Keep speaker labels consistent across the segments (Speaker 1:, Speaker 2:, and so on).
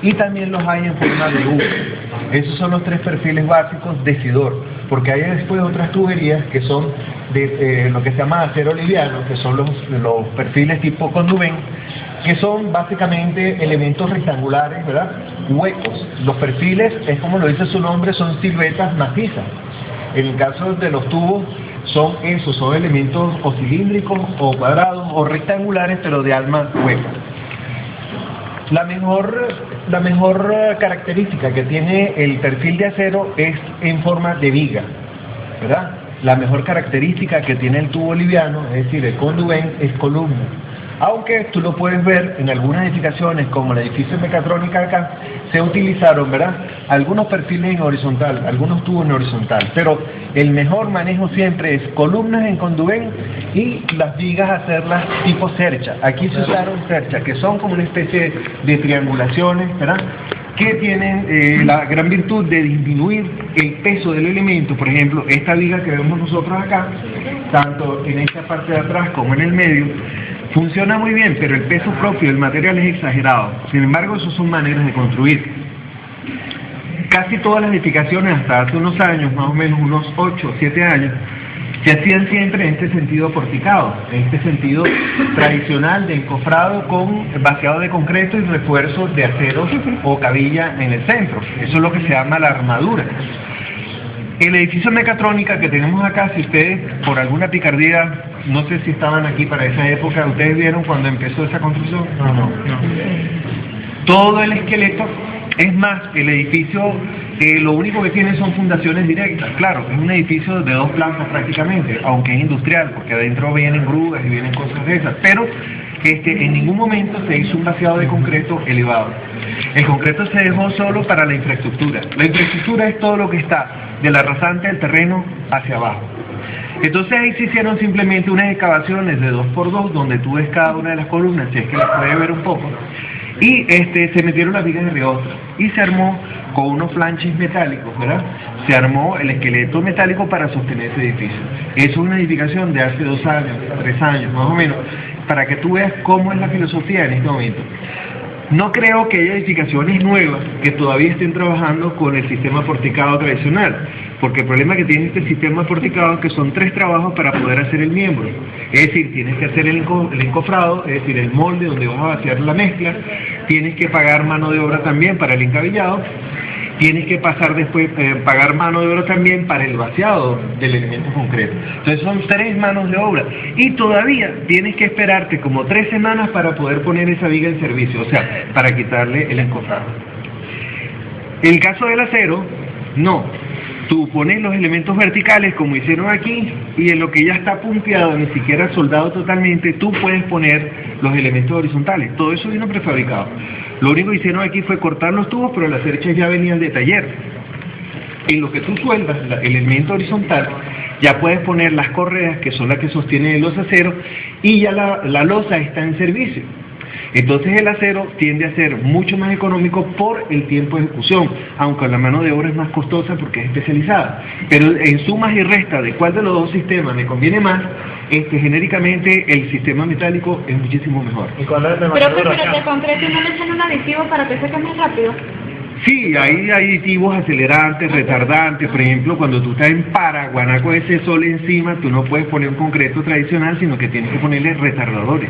Speaker 1: y también los hay en forma de U. Esos son los tres perfiles básicos de Sidor, porque hay después otras tuberías que son de lo que se llama acero liviano, que son los perfiles tipo Conduven, que son básicamente elementos rectangulares, ¿verdad? Huecos. Los perfiles, es como lo dice su nombre, son siluetas macizas. En el caso de los tubos, son elementos o cilíndricos, o cuadrados, o rectangulares, pero de alma hueca. La mejor característica que tiene el perfil de acero es en forma de viga, ¿verdad? La mejor característica que tiene el tubo liviano, es decir, el Conduven, es columna. Aunque tú lo puedes ver en algunas edificaciones, como el edificio Mecatrónica acá, se utilizaron, ¿verdad?, algunos perfiles en horizontal, algunos tubos en horizontal, pero el mejor manejo siempre es columnas en Conduven y las vigas hacerlas tipo cercha. Aquí se usaron cercha, que son como una especie de triangulaciones, ¿verdad?, que tienen la gran virtud de disminuir el peso del elemento. Por ejemplo, esta viga que vemos nosotros acá, tanto en esta parte de atrás como en el medio, funciona muy bien, pero el peso propio del material es exagerado. Sin embargo, esas son maneras de construir. Casi todas las edificaciones, hasta hace unos años, más o menos unos 8 o 7 años, se hacían siempre en este sentido porticado, en este sentido tradicional de encofrado con vaciado de concreto y refuerzo de acero o cabilla en el centro. Eso es lo que se llama la armadura. El edificio Mecatrónica que tenemos acá, si ustedes por alguna picardía, no sé si estaban aquí para esa época, ¿ustedes vieron cuando empezó esa construcción? No. Todo el esqueleto, es más, el edificio lo único que tiene son fundaciones directas. Claro, es un edificio de 2 plantas prácticamente, aunque es industrial, porque adentro vienen grúas y vienen cosas de esas, pero en ningún momento se hizo un vaciado de concreto elevado. El concreto se dejó solo para la infraestructura. La infraestructura es todo lo que está de la rasante del terreno hacia abajo. Entonces ahí se hicieron simplemente unas excavaciones de 2x2, donde tú ves cada una de las columnas, si es que las puedes ver un poco, y se metieron las vigas de riostra, y se armó con unos flanches metálicos, ¿verdad? Se armó el esqueleto metálico para sostener ese edificio. Es una edificación de hace 2 años, 3 años, más o menos, para que tú veas cómo es la filosofía en este momento. No creo que haya edificaciones nuevas que todavía estén trabajando con el sistema porticado tradicional, porque el problema que tiene este sistema porticado es que son 3 trabajos para poder hacer el miembro. Es decir, tienes que hacer el encofrado, es decir, el molde donde vas a vaciar la mezcla, tienes que pagar mano de obra también para el encabillado, tienes que pasar después, pagar mano de obra también para el vaciado del elemento concreto. Entonces son 3 manos de obra y todavía tienes que esperarte como 3 semanas para poder poner esa viga en servicio, o sea, para quitarle el encofrado. En el caso del acero, no. Tú pones los elementos verticales como hicieron aquí y en lo que ya está punteado, ni siquiera soldado totalmente, tú puedes poner los elementos horizontales. Todo eso vino prefabricado. Lo único que hicieron aquí fue cortar los tubos, pero las cerchas ya venían de taller. En lo que tú sueldas el elemento horizontal, ya puedes poner las correas, que son las que sostienen los aceros, y ya la losa está en servicio. Entonces el acero tiende a ser mucho más económico por el tiempo de ejecución, aunque la mano de obra es más costosa porque es especializada. Pero en sumas y restas de cuál de los 2 sistemas me conviene más, genéricamente el sistema metálico es muchísimo mejor.
Speaker 2: ¿Y cuál es el de
Speaker 3: Pero de concreto no le echan un aditivo para que seque más rápido.
Speaker 1: Sí, hay aditivos acelerantes, retardantes. Por ejemplo, cuando tú estás en Paraguaná con ese sol encima, tú no puedes poner un concreto tradicional, sino que tienes que ponerle retardadores.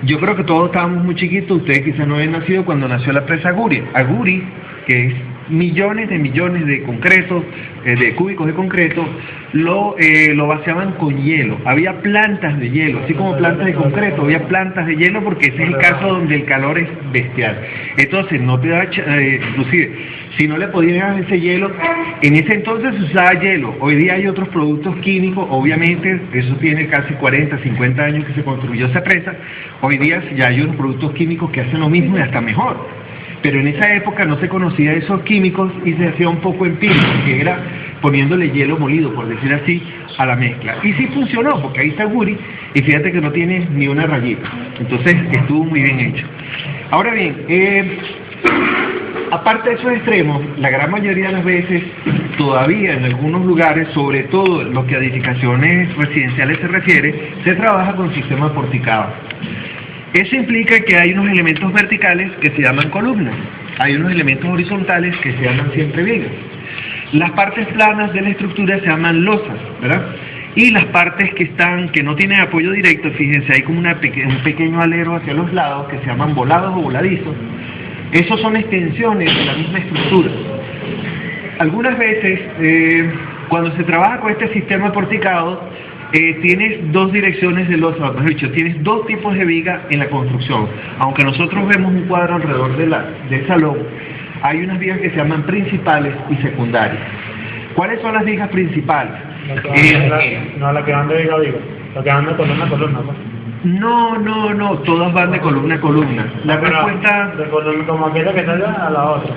Speaker 1: Yo creo que todos estábamos muy chiquitos, ustedes quizás no habían nacido cuando nació la presa Aguri. Aguri, que es millones de concretos, de cúbicos de concreto, lo vaciaban con hielo. Había plantas de hielo, así como plantas de concreto, había plantas de hielo porque ese es el caso donde el calor es bestial. Entonces no te da, inclusive, si no le podían dar ese hielo, en ese entonces se usaba hielo. Hoy día hay otros productos químicos, obviamente, eso tiene casi 40, 50 años que se construyó esa presa. Hoy día ya hay unos productos químicos que hacen lo mismo y hasta mejor. Pero en esa época no se conocía esos químicos y se hacía un poco empírico, que era poniéndole hielo molido, por decir así, a la mezcla. Y sí funcionó, porque ahí está Guri, y fíjate que no tiene ni una rayita. Entonces estuvo muy bien hecho. Ahora bien, aparte de esos extremos, la gran mayoría de las veces, todavía en algunos lugares, sobre todo lo que a edificaciones residenciales se refiere, se trabaja con sistema porticado. Eso implica que hay unos elementos verticales que se llaman columnas, hay unos elementos horizontales que se llaman siempre vigas. Las partes planas de la estructura se llaman losas, ¿verdad? Y las partes que no tienen apoyo directo, fíjense, hay como un pequeño alero hacia los lados que se llaman volados o voladizos. Esos son extensiones de la misma estructura. Algunas veces, cuando se trabaja con este sistema porticado, tienes dos direcciones de losa, mejor dicho, tienes dos tipos de viga en la construcción. Aunque nosotros vemos un cuadro alrededor del salón, hay unas vigas que se llaman principales y secundarias. ¿Cuáles son las vigas principales?
Speaker 2: No, la que van de viga a viga, la que van de columna a columna, pues.
Speaker 1: No, todas van de columna a columna. La respuesta...
Speaker 2: De columna, como aquella que está a la otra.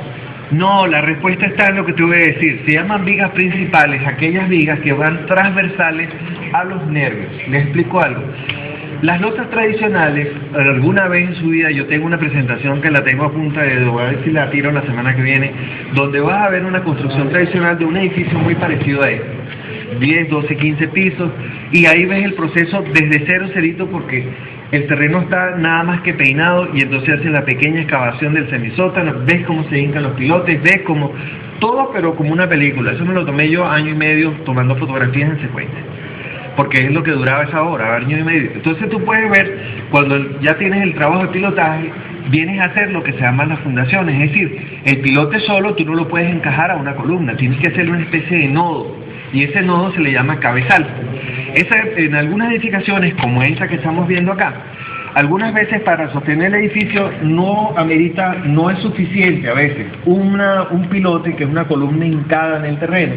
Speaker 1: No, la respuesta está en lo que te voy a decir. Se llaman vigas principales, aquellas vigas que van transversales a los nervios. Les explico algo. Las losas tradicionales, alguna vez en su vida, yo tengo una presentación que la tengo a punta de dedo, voy a ver si la tiro la semana que viene, donde vas a ver una construcción tradicional de un edificio muy parecido a este. 10, 12, 15 pisos, y ahí ves el proceso desde cerito, porque el terreno está nada más que peinado, y entonces hacen la pequeña excavación del semisótano, ves cómo se hincan los pilotes, ves como todo, pero como una película. Eso me lo tomé yo año y medio tomando fotografías en secuencia, porque es lo que duraba esa hora, año y medio. Entonces tú puedes ver, cuando ya tienes el trabajo de pilotaje, vienes a hacer lo que se llaman las fundaciones, es decir, el pilote solo tú no lo puedes encajar a una columna, tienes que hacer una especie de nodo, y ese nodo se le llama cabezal. En algunas edificaciones, como esa que estamos viendo acá, algunas veces para sostener el edificio no es suficiente a veces un pilote que es una columna hincada en el terreno.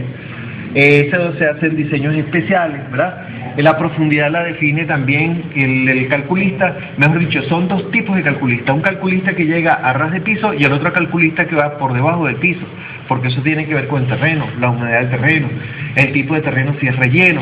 Speaker 1: Eso se hacen diseños especiales, ¿verdad? La profundidad la define también el calculista. Mejor dicho, son dos tipos de calculista: un calculista que llega a ras de piso y el otro calculista que va por debajo del piso, porque eso tiene que ver con el terreno, la humedad del terreno, el tipo de terreno, si es relleno.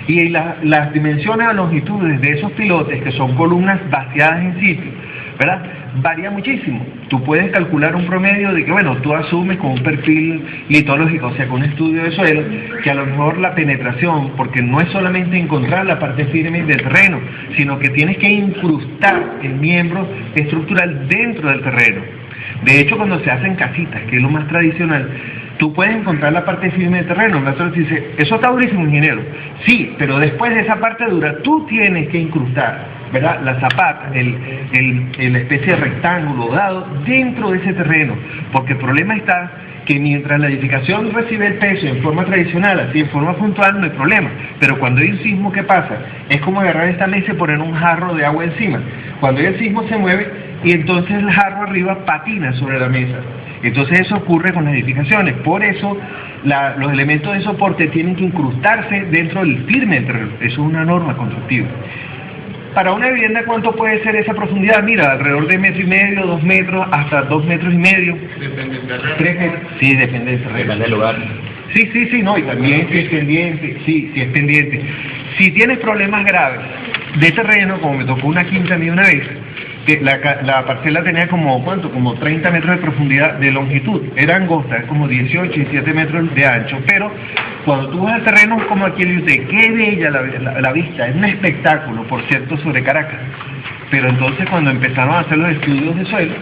Speaker 1: Y las dimensiones a longitudes de esos pilotes, que son columnas vaciadas en sitio, ¿verdad?, varía muchísimo. Tú puedes calcular un promedio de que, bueno, tú asumes con un perfil litológico, o sea, con un estudio de suelo, que a lo mejor la penetración, porque no es solamente encontrar la parte firme del terreno, sino que tienes que incrustar el miembro estructural dentro del terreno. De hecho, cuando se hacen casitas, que es lo más tradicional, tú puedes encontrar la parte firme del terreno. El maestro te dice, eso está durísimo, ingeniero. Sí, pero después de esa parte dura, tú tienes que incrustar, ¿verdad?, la zapata, la especie de rectángulo dado dentro de ese terreno. Porque el problema está que mientras la edificación recibe el peso en forma tradicional, así en forma puntual, no hay problema. Pero cuando hay un sismo, ¿qué pasa? Es como agarrar esta mesa y poner un jarro de agua encima. Cuando el sismo se mueve, y entonces el jarro arriba patina sobre la mesa. Entonces eso ocurre con las edificaciones. Por eso los elementos de soporte tienen que incrustarse dentro del firme del terreno. Eso es una norma constructiva. Para una vivienda, ¿cuánto puede ser esa profundidad? Mira, alrededor de 1,5 metros, 2 metros, hasta 2,5 metros.
Speaker 2: Depende del terreno.
Speaker 1: 3 metros. Sí, depende del terreno.
Speaker 4: Depende del lugar.
Speaker 1: Sí, no, y también si es pendiente, sí es pendiente. Si tienes problemas graves de terreno, como me tocó una quinta a mí una vez, que la parcela tenía como 30 metros de profundidad, de longitud, era angosta, es como 18, 17 metros de ancho, pero cuando tú vas al terreno, como aquí el UTE, qué bella la vista, es un espectáculo, por cierto, sobre Caracas. Pero entonces cuando empezaron a hacer los estudios de suelo,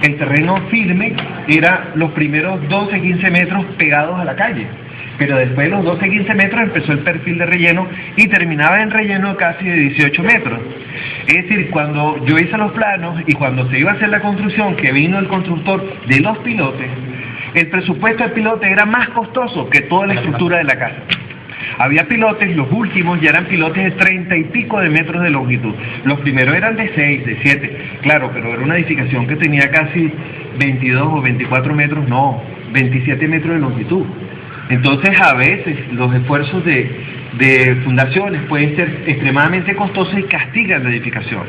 Speaker 1: el terreno firme era los primeros 12, 15 metros pegados a la calle. Pero después de los 12, 15 metros empezó el perfil de relleno y terminaba en relleno casi de 18 metros. Es decir, cuando yo hice los planos y cuando se iba a hacer la construcción, que vino el constructor de los pilotes, el presupuesto del pilote era más costoso que toda la estructura de la casa. Había pilotes, los últimos ya eran pilotes de 30 y pico de metros de longitud. Los primeros eran de 6, de 7. Claro, pero era una edificación que tenía casi 22 o 24 metros, no, 27 metros de longitud. Entonces, a veces los esfuerzos de fundaciones pueden ser extremadamente costosos y castigan la edificación.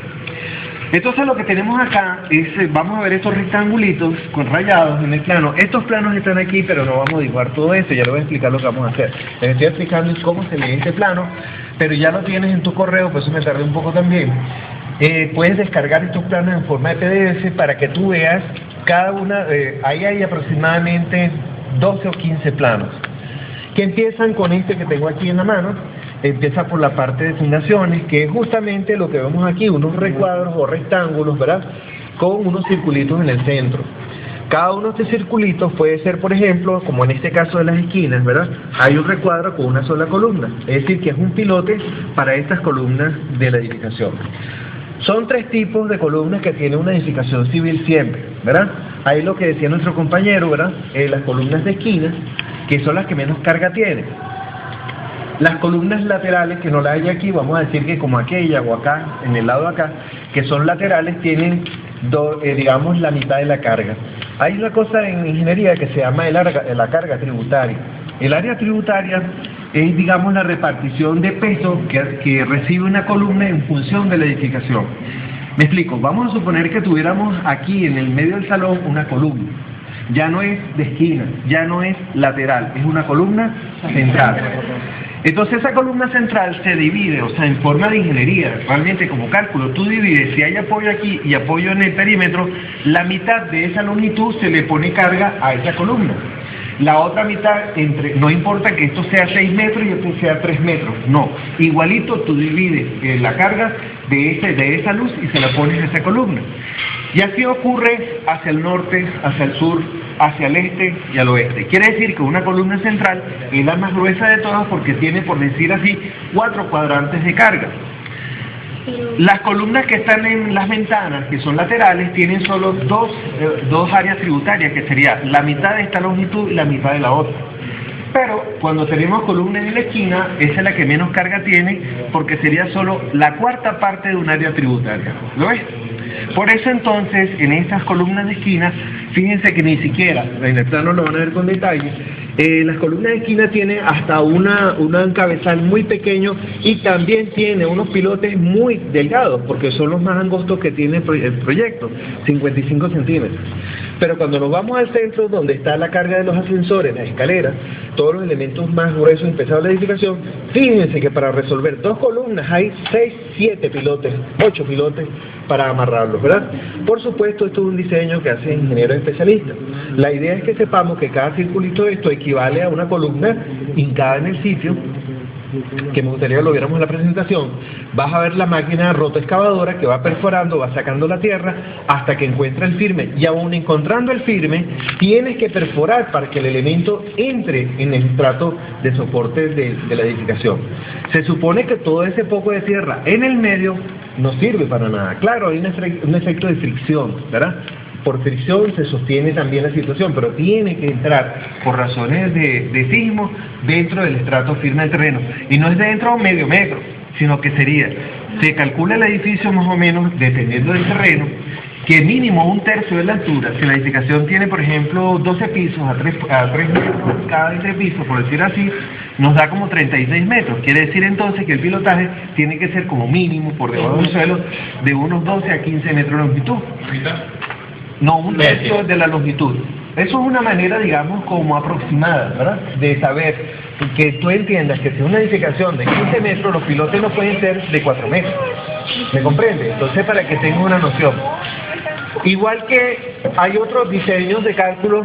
Speaker 1: Entonces, lo que tenemos acá es, vamos a ver estos rectangulitos con rayados en el plano. Estos planos están aquí, pero no vamos a dibujar todo esto, ya les voy a explicar lo que vamos a hacer. Les estoy explicando cómo se lee este plano, pero ya lo tienes en tu correo, por eso me tardé un poco también. Puedes descargar estos planos en forma de PDF para que tú veas cada una, ahí hay aproximadamente 12 o 15 planos, que empiezan con este que tengo aquí en la mano, empieza por la parte de fundaciones, que es justamente lo que vemos aquí, unos recuadros o rectángulos, ¿verdad?, con unos circulitos en el centro. Cada uno de estos circulitos puede ser, por ejemplo, como en este caso de las esquinas, ¿verdad?, hay un recuadro con una sola columna, es decir, que es un pilote para estas columnas de la edificación. Son tres tipos de columnas que tiene una edificación civil siempre, ¿verdad? Hay lo que decía nuestro compañero, ¿verdad?, las columnas de esquinas, que son las que menos carga tienen. Las columnas laterales, que no las hay aquí, vamos a decir que como aquella o acá, en el lado de acá, que son laterales, tienen, digamos, la mitad de la carga. Hay una cosa en ingeniería que se llama la carga tributaria. El área tributaria es, digamos, la repartición de peso que recibe una columna en función de la edificación. Me explico, vamos a suponer que tuviéramos aquí en el medio del salón una columna. Ya no es de esquina, ya no es lateral, es una columna central. Entonces esa columna central se divide, o sea, en forma de ingeniería, realmente como cálculo, tú divides, si hay apoyo aquí y apoyo en el perímetro, la mitad de esa longitud se le pone carga a esa columna. La otra mitad, no importa que esto sea 6 metros y esto sea 3 metros, no, igualito tú divides la carga de esa luz y se la pones a esa columna. Y así ocurre hacia el norte, hacia el sur, hacia el este y al oeste. Quiere decir que una columna central es la más gruesa de todas porque tiene, por decir así, 4 cuadrantes de carga. Las columnas que están en las ventanas, que son laterales, tienen solo dos áreas tributarias, que sería la mitad de esta longitud y la mitad de la otra. Pero cuando tenemos columnas en la esquina, esa es la que menos carga tiene, porque sería solo la cuarta parte de un área tributaria. ¿Lo ves? Por eso entonces, en estas columnas de esquina, fíjense que ni siquiera, en el plano lo van a ver con detalle, las columnas de esquina tienen hasta un cabezal muy pequeño y también tiene unos pilotes muy delgados, porque son los más angostos que tiene el proyecto, 55 centímetros. Pero cuando nos vamos al centro, donde está la carga de los ascensores, las escaleras, todos los elementos más gruesos y pesados de la edificación, fíjense que para resolver 2 columnas hay 6, 7 pilotes, 8 pilotes para amarrarlos, ¿verdad? Por supuesto, esto es un diseño que hacen ingenieros especialistas. La idea es que sepamos que cada circulito de esto equivale a una columna hincada en el sitio, que me gustaría que lo viéramos en la presentación. Vas a ver la máquina rotoexcavadora que va perforando, va sacando la tierra hasta que encuentra el firme, y aún encontrando el firme tienes que perforar para que el elemento entre en el estrato de soporte de la edificación. Se supone que todo ese poco de tierra en el medio no sirve para nada. Claro, hay un efecto de fricción, ¿verdad? Por fricción se sostiene también la situación, pero tiene que entrar por razones de sismo dentro del estrato firme del terreno. Y no es dentro medio metro, sino que se calcula el edificio más o menos, dependiendo del terreno, que mínimo 1/3 de la altura. Si la edificación tiene, por ejemplo, 12 pisos a 3 metros cada entre pisos, por decir así, nos da como 36 metros. Quiere decir entonces que el pilotaje tiene que ser como mínimo, por debajo del suelo, de unos 12 a 15 metros de longitud. No, 1/3 de la longitud. Eso es una manera, digamos, como aproximada, ¿verdad?, de saber, que tú entiendas que si es una edificación de 15 metros, los pilotes no pueden ser de 4 metros. ¿Me comprende? Entonces, para que tengas una noción. Igual que hay otros diseños de cálculo,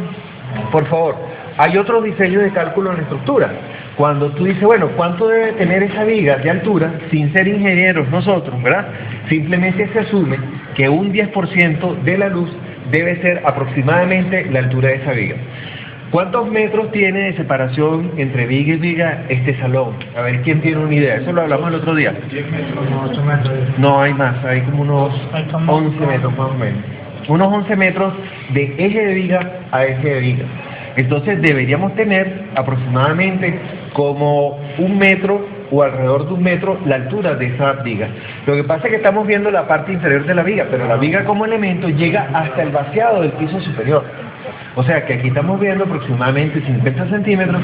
Speaker 1: por favor, hay otros diseños de cálculo en la estructura. Cuando tú dices, bueno, ¿cuánto debe tener esa viga de altura? Sin ser ingenieros nosotros, ¿verdad? Simplemente se asume que un 10% de la luz debe ser aproximadamente la altura de esa viga. ¿Cuántos metros tiene de separación entre viga y viga este salón? A ver, ¿quién tiene una idea? Eso lo hablamos el otro día.
Speaker 2: 10 metros, no, 8 metros.
Speaker 1: No, hay más, hay como unos 11 metros más o menos. Unos 11 metros de eje de viga a eje de viga. Entonces deberíamos tener aproximadamente como 1 metro o alrededor de 1 metro la altura de esa viga. Lo que pasa es que estamos viendo la parte inferior de la viga, pero la viga como elemento llega hasta el vaciado del piso superior. O sea que aquí estamos viendo aproximadamente 50 centímetros.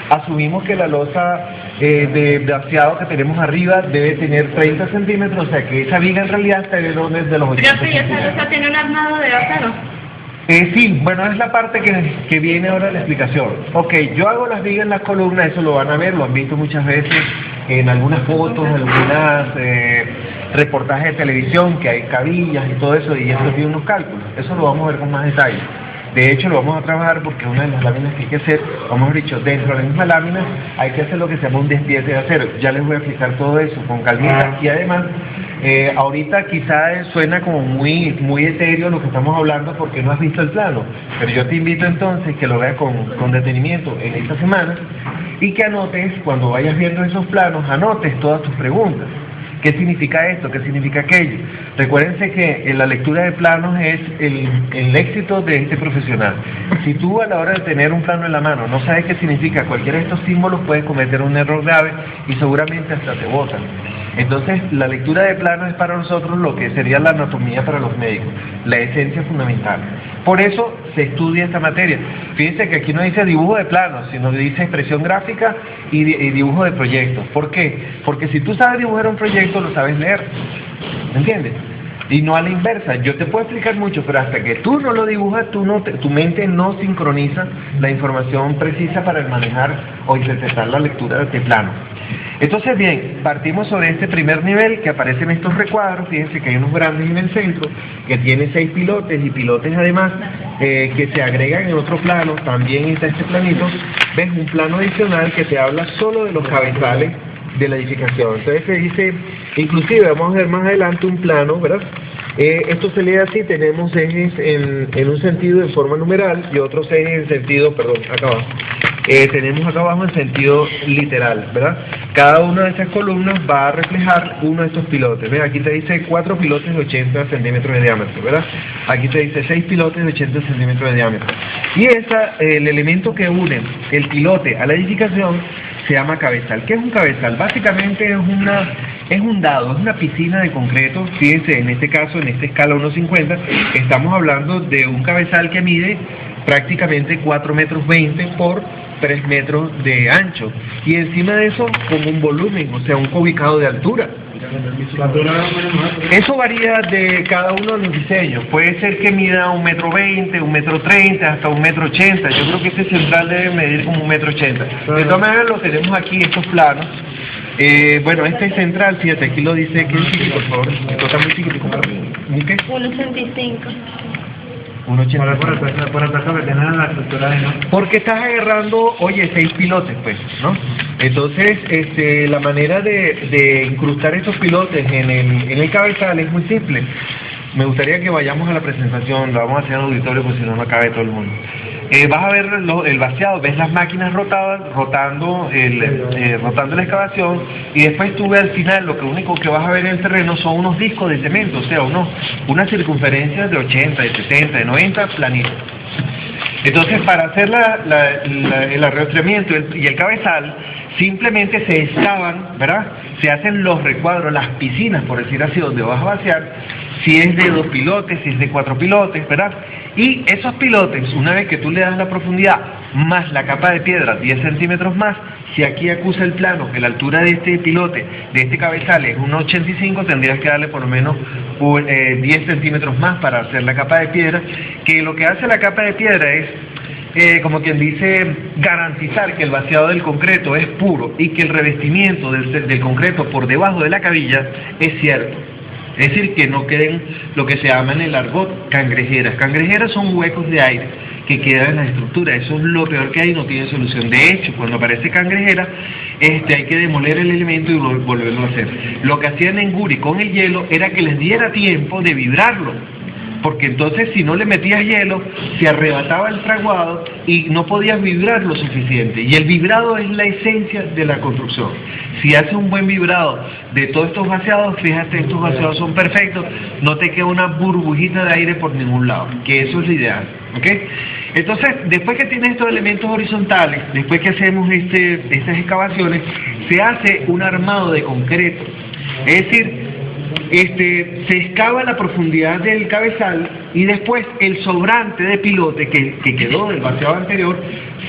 Speaker 1: Asumimos que la losa de vaciado que tenemos arriba debe tener 30 centímetros, o sea que esa viga en realidad está desde los 80
Speaker 3: Creo que esa
Speaker 1: centímetros.
Speaker 3: losa tiene un armado de acero.
Speaker 1: Sí, bueno, es la parte que viene ahora de la explicación. Ok, yo hago las vigas en las columnas, eso lo van a ver, lo han visto muchas veces en algunas fotos, en algunas reportajes de televisión, que hay cabillas y todo eso, y eso tiene unos cálculos. Eso lo vamos a ver con más detalle. De hecho, lo vamos a trabajar porque es una de las láminas que hay que hacer, o mejor dicho, dentro de la misma lámina hay que hacer lo que se llama un despiece de acero. Ya les voy a explicar todo eso con calmita. Y además, ahorita quizás suena como muy etéreo lo que estamos hablando porque no has visto el plano, pero yo te invito entonces que lo veas con detenimiento en esta semana y que anotes, cuando vayas viendo esos planos, anotes todas tus preguntas. ¿Qué significa esto? ¿Qué significa aquello? Recuérdense que la lectura de planos es el éxito de este profesional. Si tú a la hora de tener un plano en la mano no sabes qué significa cualquiera de estos símbolos, puedes cometer un error grave y seguramente hasta te botan. Entonces, la lectura de planos es para nosotros lo que sería la anatomía para los médicos, la esencia fundamental. Por eso se estudia esta materia. Fíjense que aquí no dice dibujo de planos, sino dice expresión gráfica y dibujo de proyectos. ¿Por qué? Porque si tú sabes dibujar un proyecto, lo sabes leer. ¿Me entiendes? Y no a la inversa. Yo te puedo explicar mucho, pero hasta que tú no lo dibujas, tu mente no sincroniza la información precisa para manejar o interpretar la lectura de plano. Entonces, bien, partimos sobre este primer nivel que aparecen estos recuadros. Fíjense que hay unos grandes en el centro, que tiene 6 pilotes, y pilotes además que se agregan en otro plano. También está este planito. ¿Ves? Un plano adicional que te habla solo de los cabezales de la edificación. Entonces se dice, inclusive vamos a ver más adelante un plano, ¿verdad? Esto se lee así: tenemos ejes en un sentido en forma numeral y otros ejes en sentido, acá abajo. Tenemos acá abajo en sentido literal, ¿verdad? Cada una de esas columnas va a reflejar uno de estos pilotes. ¿Ves? Aquí te dice 4 pilotes de 80 centímetros de diámetro, ¿verdad? Aquí te dice 6 pilotes de 80 centímetros de diámetro. Y el elemento que une el pilote a la edificación se llama cabezal. ¿Qué es un cabezal? Básicamente es un dado, es una piscina de concreto. Fíjense, en este caso, en esta escala 1.50, estamos hablando de un cabezal que mide prácticamente 4,20 metros por 3 metros de ancho, y encima de eso con un volumen, o sea, un cubicado de altura. Eso varía de cada uno de los diseños. Puede ser que mida 1,20 metros, 1,30 metros, hasta 1,80 metros. Yo creo que este central debe medir como 1,80 metros. De todas maneras, lo tenemos aquí, estos planos. Bueno, este central, fíjate, aquí lo dice, que es chiquito, por favor. Esto está muy chiquitico. ¿Qué?
Speaker 3: 1,85.
Speaker 1: 1,80.
Speaker 2: Por el peso que tienen en la estructura de no.
Speaker 1: Porque estás agarrando, oye, 6 pilotes, pues, ¿no? Entonces, la manera de incrustar estos pilotes en el cabezal es muy simple. Me gustaría que vayamos a la presentación, lo vamos a hacer en el auditorio, porque si no, no cabe todo el mundo. Vas a ver el vaciado, ves las máquinas rotando la excavación, y después tú ves al final, lo único que vas a ver en el terreno son unos discos de cemento, o sea, unas circunferencias de 80, de 70, de 90 planitos. Entonces, para hacer el arraitramiento y el cabezal, simplemente se excavan, ¿verdad? Se hacen los recuadros, las piscinas, por decir así, donde vas a vaciar, si es de 2 pilotes, si es de 4 pilotes, ¿verdad? Y esos pilotes, una vez que tú le das la profundidad, más la capa de piedra, 10 centímetros más, si aquí acusa el plano que la altura de este pilote, de este cabezal, es 1,85, tendrías que darle por lo menos 10 centímetros más para hacer la capa de piedra, que lo que hace la capa de piedra es, como quien dice, garantizar que el vaciado del concreto es puro y que el revestimiento del concreto por debajo de la cabilla es cierto. Es decir, que no queden lo que se llama en el argot cangrejeras. Cangrejeras son huecos de aire que quedan en la estructura. Eso es lo peor que hay, no tiene solución. De hecho, cuando aparece cangrejera, hay que demoler el elemento y volverlo a hacer. Lo que hacían en Guri con el hielo era que les diera tiempo de vibrarlo, porque entonces si no le metías hielo, se arrebataba el fraguado y no podías vibrar lo suficiente. Y el vibrado es la esencia de la construcción. Si haces un buen vibrado de todos estos vaciados, fíjate, estos vaciados son perfectos, no te queda una burbujita de aire por ningún lado, que eso es lo ideal, ¿ok? Entonces, después que tienes estos elementos horizontales, después que hacemos estas excavaciones, se hace un armado de concreto. Es decir, se excava la profundidad del cabezal y después el sobrante de pilote que quedó del vaciado anterior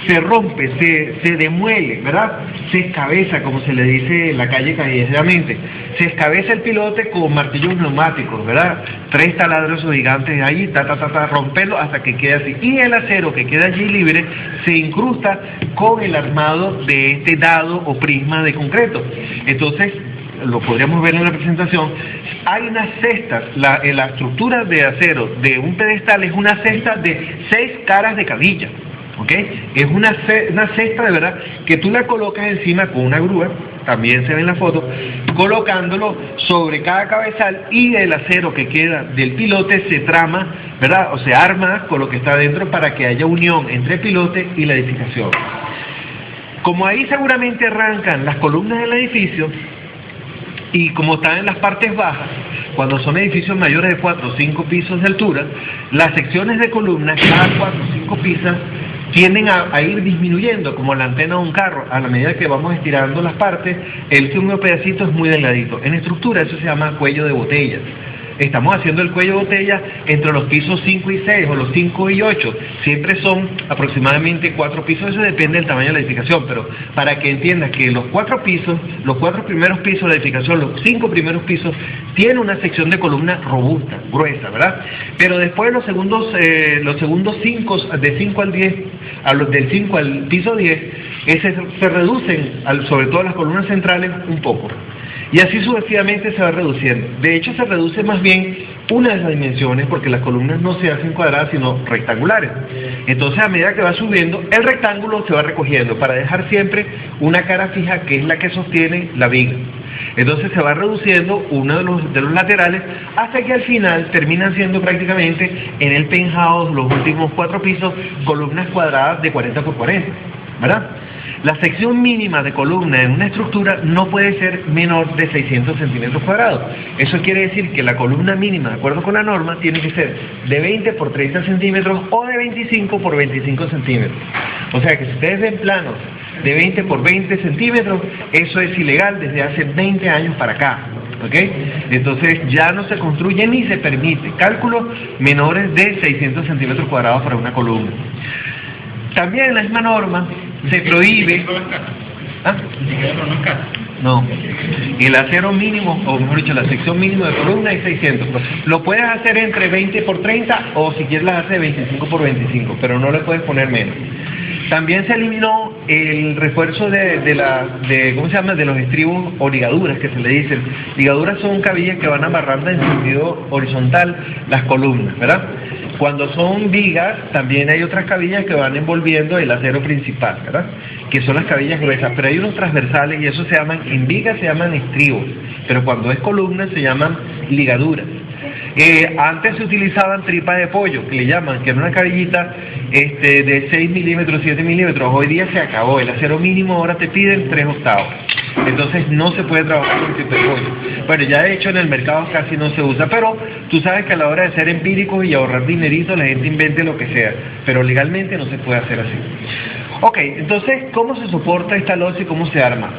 Speaker 1: se rompe, se demuele, ¿verdad? Se escabeza, como se le dice en la calle callejeramente. Se escabeza el pilote con martillos neumáticos, ¿verdad? 3 taladros gigantes ahí, romperlo hasta que quede así. Y el acero que queda allí libre se incrusta con el armado de este dado o prisma de concreto. Entonces, lo podríamos ver en la presentación, hay unas cestas, la estructura de acero de un pedestal es una cesta de 6 caras de cabilla, ¿ok? Es una cesta de verdad que tú la colocas encima con una grúa, también se ve en la foto, colocándolo sobre cada cabezal, y el acero que queda del pilote se trama, ¿verdad? O se arma con lo que está dentro para que haya unión entre el pilote y la edificación. Como ahí seguramente arrancan las columnas del edificio, y como están en las partes bajas, cuando son edificios mayores de 4 o 5 pisos de altura, las secciones de columnas, cada 4 o 5 pisos, tienden a ir disminuyendo, como la antena de un carro. A la medida que vamos estirando las partes, el último pedacito es muy delgadito. En estructura eso se llama cuello de botella. Estamos haciendo el cuello de botella entre los pisos 5 y 6 o los 5 y 8. Siempre son aproximadamente 4 pisos, eso depende del tamaño de la edificación, pero para que entiendas que los 4 pisos, los 4 primeros pisos de la edificación, los 5 primeros pisos, tienen una sección de columna robusta, gruesa, ¿verdad? Pero después los segundos 5, de 5 al 10, del 5 al piso 10, se reducen, sobre todo las columnas centrales, un poco. Y así sucesivamente se va reduciendo. De hecho, se reduce más bien una de las dimensiones, porque las columnas no se hacen cuadradas, sino rectangulares. Entonces, a medida que va subiendo, el rectángulo se va recogiendo para dejar siempre una cara fija, que es la que sostiene la viga. Entonces, se va reduciendo uno de los laterales, hasta que al final terminan siendo prácticamente en el penthouse, los últimos 4 pisos, columnas cuadradas de 40 por 40, ¿verdad? La sección mínima de columna en una estructura no puede ser menor de 600 centímetros cuadrados. Eso quiere decir que la columna mínima, de acuerdo con la norma, tiene que ser de 20 por 30 centímetros o de 25 por 25 centímetros. O sea que si ustedes ven planos de 20 por 20 centímetros, eso es ilegal desde hace 20 años para acá. ¿Ok? Entonces ya no se construye ni se permite cálculos menores de 600 centímetros cuadrados para una columna. También en la misma norma se prohíbe... ¿Ah? No. El acero mínimo, o mejor dicho, la sección mínima de columna es 600. Lo puedes hacer entre 20 por 30 o si quieres las hace 25 por 25, pero no le puedes poner menos. También se eliminó el refuerzo ¿cómo se llama? De los estribos o ligaduras, que se le dicen. Ligaduras son cabillas que van amarrando en sentido horizontal las columnas, ¿verdad? Cuando son vigas, también hay otras cabillas que van envolviendo el acero principal, ¿verdad? Que son las cabillas gruesas, pero hay unos transversales y eso se llaman, en vigas se llaman estribos, pero cuando es columna se llaman ligaduras. Antes se utilizaban tripas de pollo, que le llaman, que era una cabellita de 6 milímetros, 7 milímetros. Hoy día se acabó, el acero mínimo ahora te piden 3/8. Entonces no se puede trabajar con tripa de pollo. Bueno, ya de hecho en el mercado casi no se usa, pero tú sabes que a la hora de ser empíricos y ahorrar dinerito, la gente invente lo que sea, pero legalmente no se puede hacer así. Ok, entonces, ¿cómo se soporta esta losa y cómo se arma?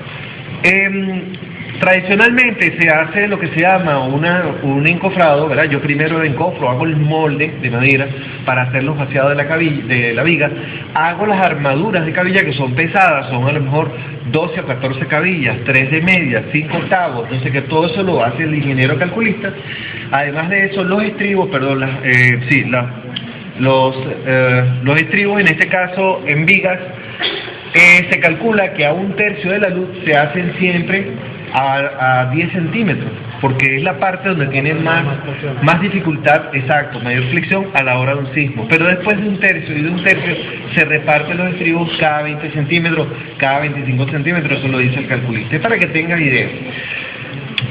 Speaker 1: Tradicionalmente se hace lo que se llama un encofrado, ¿verdad? Yo primero encofro, hago el molde de madera para hacer los vaciados de la viga, hago las armaduras de cabilla que son pesadas, son a lo mejor 12 a 14 cabillas, 3 de media, 5 octavos, entonces que todo eso lo hace el ingeniero calculista. Además de eso, los estribos, los estribos en este caso en vigas, se calcula que a 1/3 de la luz se hacen siempre a 10 centímetros, porque es la parte donde tienen más dificultad, exacto, mayor flexión a la hora de un sismo. Pero después de 1/3 y de 1/3 se reparten los estribos cada 20 centímetros, cada 25 centímetros, eso lo dice el calculista, para que tengas idea.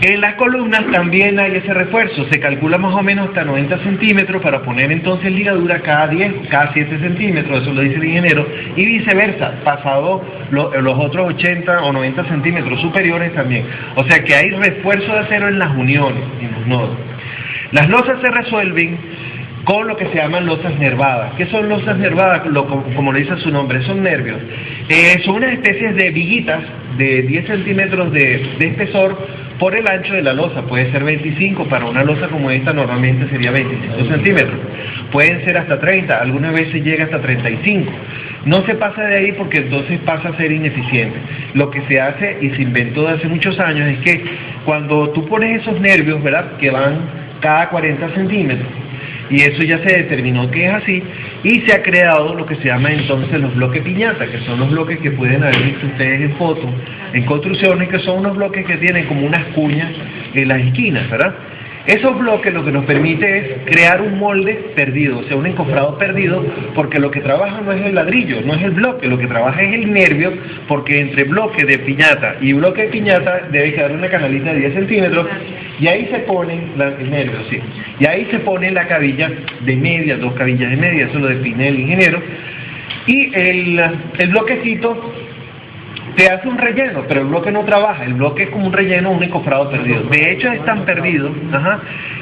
Speaker 1: En las columnas también hay ese refuerzo, se calcula más o menos hasta 90 centímetros para poner entonces ligadura cada 7 centímetros, eso lo dice el ingeniero, y viceversa, pasado los otros 80 o 90 centímetros superiores también. O sea que hay refuerzo de acero en las uniones, en los nodos. Las losas se resuelven con lo que se llaman losas nervadas. ¿Qué son losas nervadas? Como le dice su nombre, son nervios. Son unas especies de viguitas de 10 centímetros de espesor por el ancho de la losa. Puede ser 25, para una losa como esta normalmente sería 25 centímetros. Pueden ser hasta 30, algunas veces llega hasta 35. No se pasa de ahí porque entonces pasa a ser ineficiente. Lo que se hace, y se inventó de hace muchos años, es que cuando tú pones esos nervios, ¿verdad?, que van cada 40 centímetros, Y eso ya se determinó que es así, y se ha creado lo que se llama entonces los bloques piñata, que son los bloques que pueden haber visto ustedes en fotos, en construcciones, que son unos bloques que tienen como unas cuñas en las esquinas, ¿verdad? Esos bloques lo que nos permite es crear un molde perdido, o sea, un encofrado perdido, porque lo que trabaja no es el ladrillo, no es el bloque, lo que trabaja es el nervio, porque entre bloque de piñata y bloque de piñata debe quedar una canalita de 10 centímetros, y ahí se pone el nervio, sí, y ahí se pone la cabilla de media, 2 cabillas de media, eso lo define el ingeniero, y el bloquecito te hace un relleno, pero el bloque no trabaja, el bloque es como un relleno, un encofrado perdido. De hecho es tan perdido,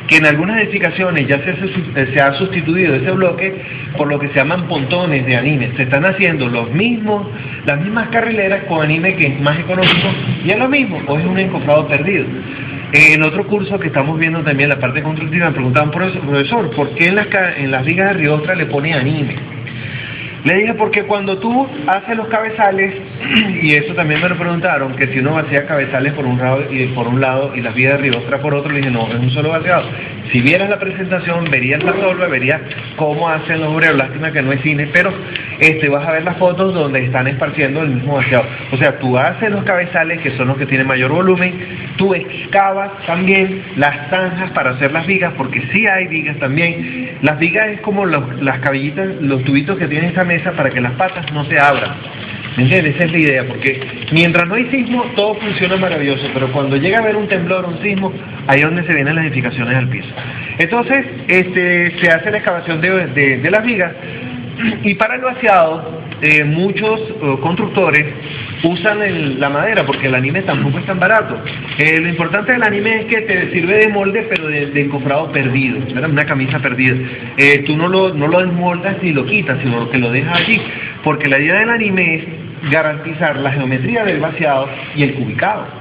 Speaker 1: que en algunas edificaciones ya se ha sustituido ese bloque por lo que se llaman pontones de anime. Se están haciendo las mismas carrileras con anime que es más económico, y es lo mismo, o es un encofrado perdido. En otro curso que estamos viendo también, la parte constructiva, me preguntaban, profesor, ¿por qué en las vigas de Riostra le pone anime? Le dije porque cuando tú haces los cabezales, y eso también me lo preguntaron, que si uno vacía cabezales por un lado y las vigas de Riostra por otro, le dije no, es un solo vaciado. Si vieras la presentación, verías la tolva, verías cómo hacen los obreros, lástima que no es cine, pero vas a ver las fotos donde están esparciendo el mismo vaciado. O sea, tú haces los cabezales, que son los que tienen mayor volumen, tú excavas también las zanjas para hacer las vigas, porque sí hay vigas también. Las vigas es como las cabillitas, los tubitos que tiene esta mesa para que las patas no se abran. ¿Me entiendes? Esa es la idea, porque mientras no hay sismo, todo funciona maravilloso, pero cuando llega a haber un temblor o un sismo, ahí es donde se vienen las edificaciones al piso. Entonces, se hace la excavación de las vigas, y para el vaciado, muchos constructores usan la madera, porque el anime tampoco es tan barato. Lo importante del anime es que te sirve de molde, pero de encofrado perdido, ¿verdad? Una camisa perdida. Tú no lo desmoldas ni lo quitas, sino que lo dejas allí, porque la idea del anime es garantizar la geometría del vaciado y el cubicado.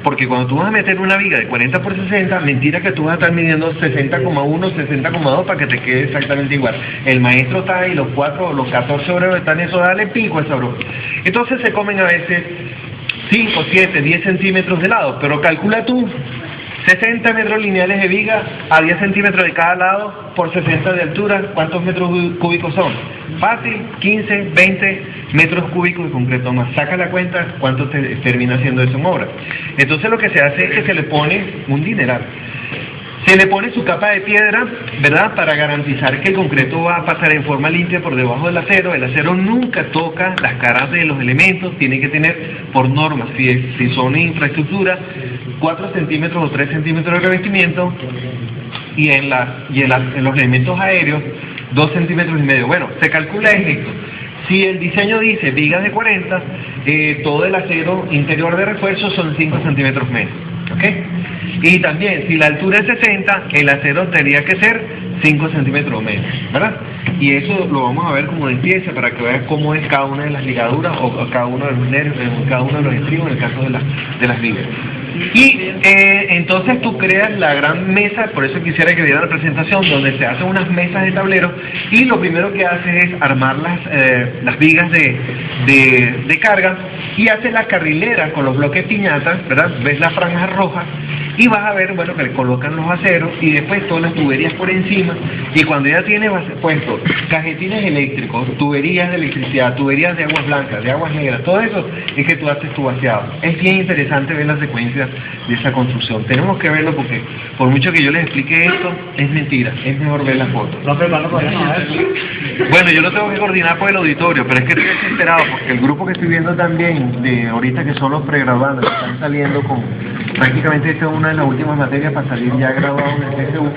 Speaker 1: Porque cuando tú vas a meter una viga de 40 por 60, mentira que tú vas a estar midiendo 60,1, 60,2 para que te quede exactamente igual. El maestro está ahí, los 4 o los 14 obreros están en eso, dale pico a esa broma. Entonces se comen a veces 5, 7, 10 centímetros de lado, pero calcula tú 60 metros lineales de viga a 10 centímetros de cada lado por 60 de altura, ¿cuántos metros cúbicos son? Fácil, 15, 20 metros cúbicos de concreto más. Saca la cuenta cuánto termina siendo eso en obra. Entonces lo que se hace es que se le pone un dineral. Se le pone su capa de piedra, ¿verdad?, para garantizar que el concreto va a pasar en forma limpia por debajo del acero. El acero nunca toca las caras de los elementos, tiene que tener, por normas, si son infraestructura, 4 centímetros o 3 centímetros de revestimiento, y en los elementos aéreos, 2 centímetros y medio. Bueno, se calcula esto. Si el diseño dice vigas de 40, todo el acero interior de refuerzo son 5 centímetros menos. ¿Ok? Y también, si la altura es 60, el acero tendría que ser 5 centímetros menos, ¿verdad? Y eso lo vamos a ver como de pieza para que vean cómo es cada una de las ligaduras o cada uno de los nervios, cada uno de los estribos en el caso de las vigas. Y entonces tú creas la gran mesa, por eso quisiera que vieran la presentación, donde se hacen unas mesas de tablero, y lo primero que haces es armar las vigas de carga, y haces las carrileras con los bloques piñatas, ¿verdad? Ves las franjas rojas, y vas a ver, bueno, que le colocan los aceros, y después todas las tuberías por encima, y cuando ya tienes puesto cajetines eléctricos, tuberías de electricidad, tuberías de aguas blancas, de aguas negras, todo eso es que tú haces tu vaciado. Es bien interesante ver la secuencia de esa construcción. Tenemos que verlo porque por mucho que yo les explique esto, es mentira, es mejor ver las fotos. Bueno, yo lo tengo que coordinar por el auditorio, pero es que estoy desesperado porque el grupo que estoy viendo también, de ahorita, que son los pregraduados, están saliendo con, prácticamente esta es una de las últimas materias para salir ya graduados en el CSU.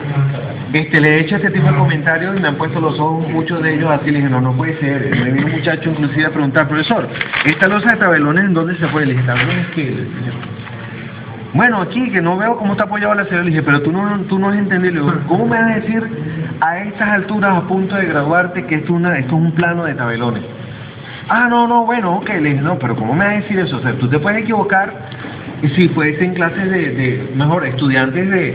Speaker 1: Le he hecho este tipo de comentarios y me han puesto los ojos muchos de ellos así. Le dije, no puede ser. Me vino un muchacho inclusive a preguntar, profesor, ¿esta losa de tabelones en dónde se fue? Le dije, ¿tabelones qué? Bueno, aquí, que no veo cómo está apoyado el acero. Le dije, pero tú no has entendido. Le digo, ¿cómo me vas a decir a estas alturas, a punto de graduarte, que esto es un plano de tabelones? Ah, no, bueno, ok. Le dije, no, pero ¿cómo me vas a decir eso? O sea, tú te puedes equivocar si puedes en clases mejor, estudiantes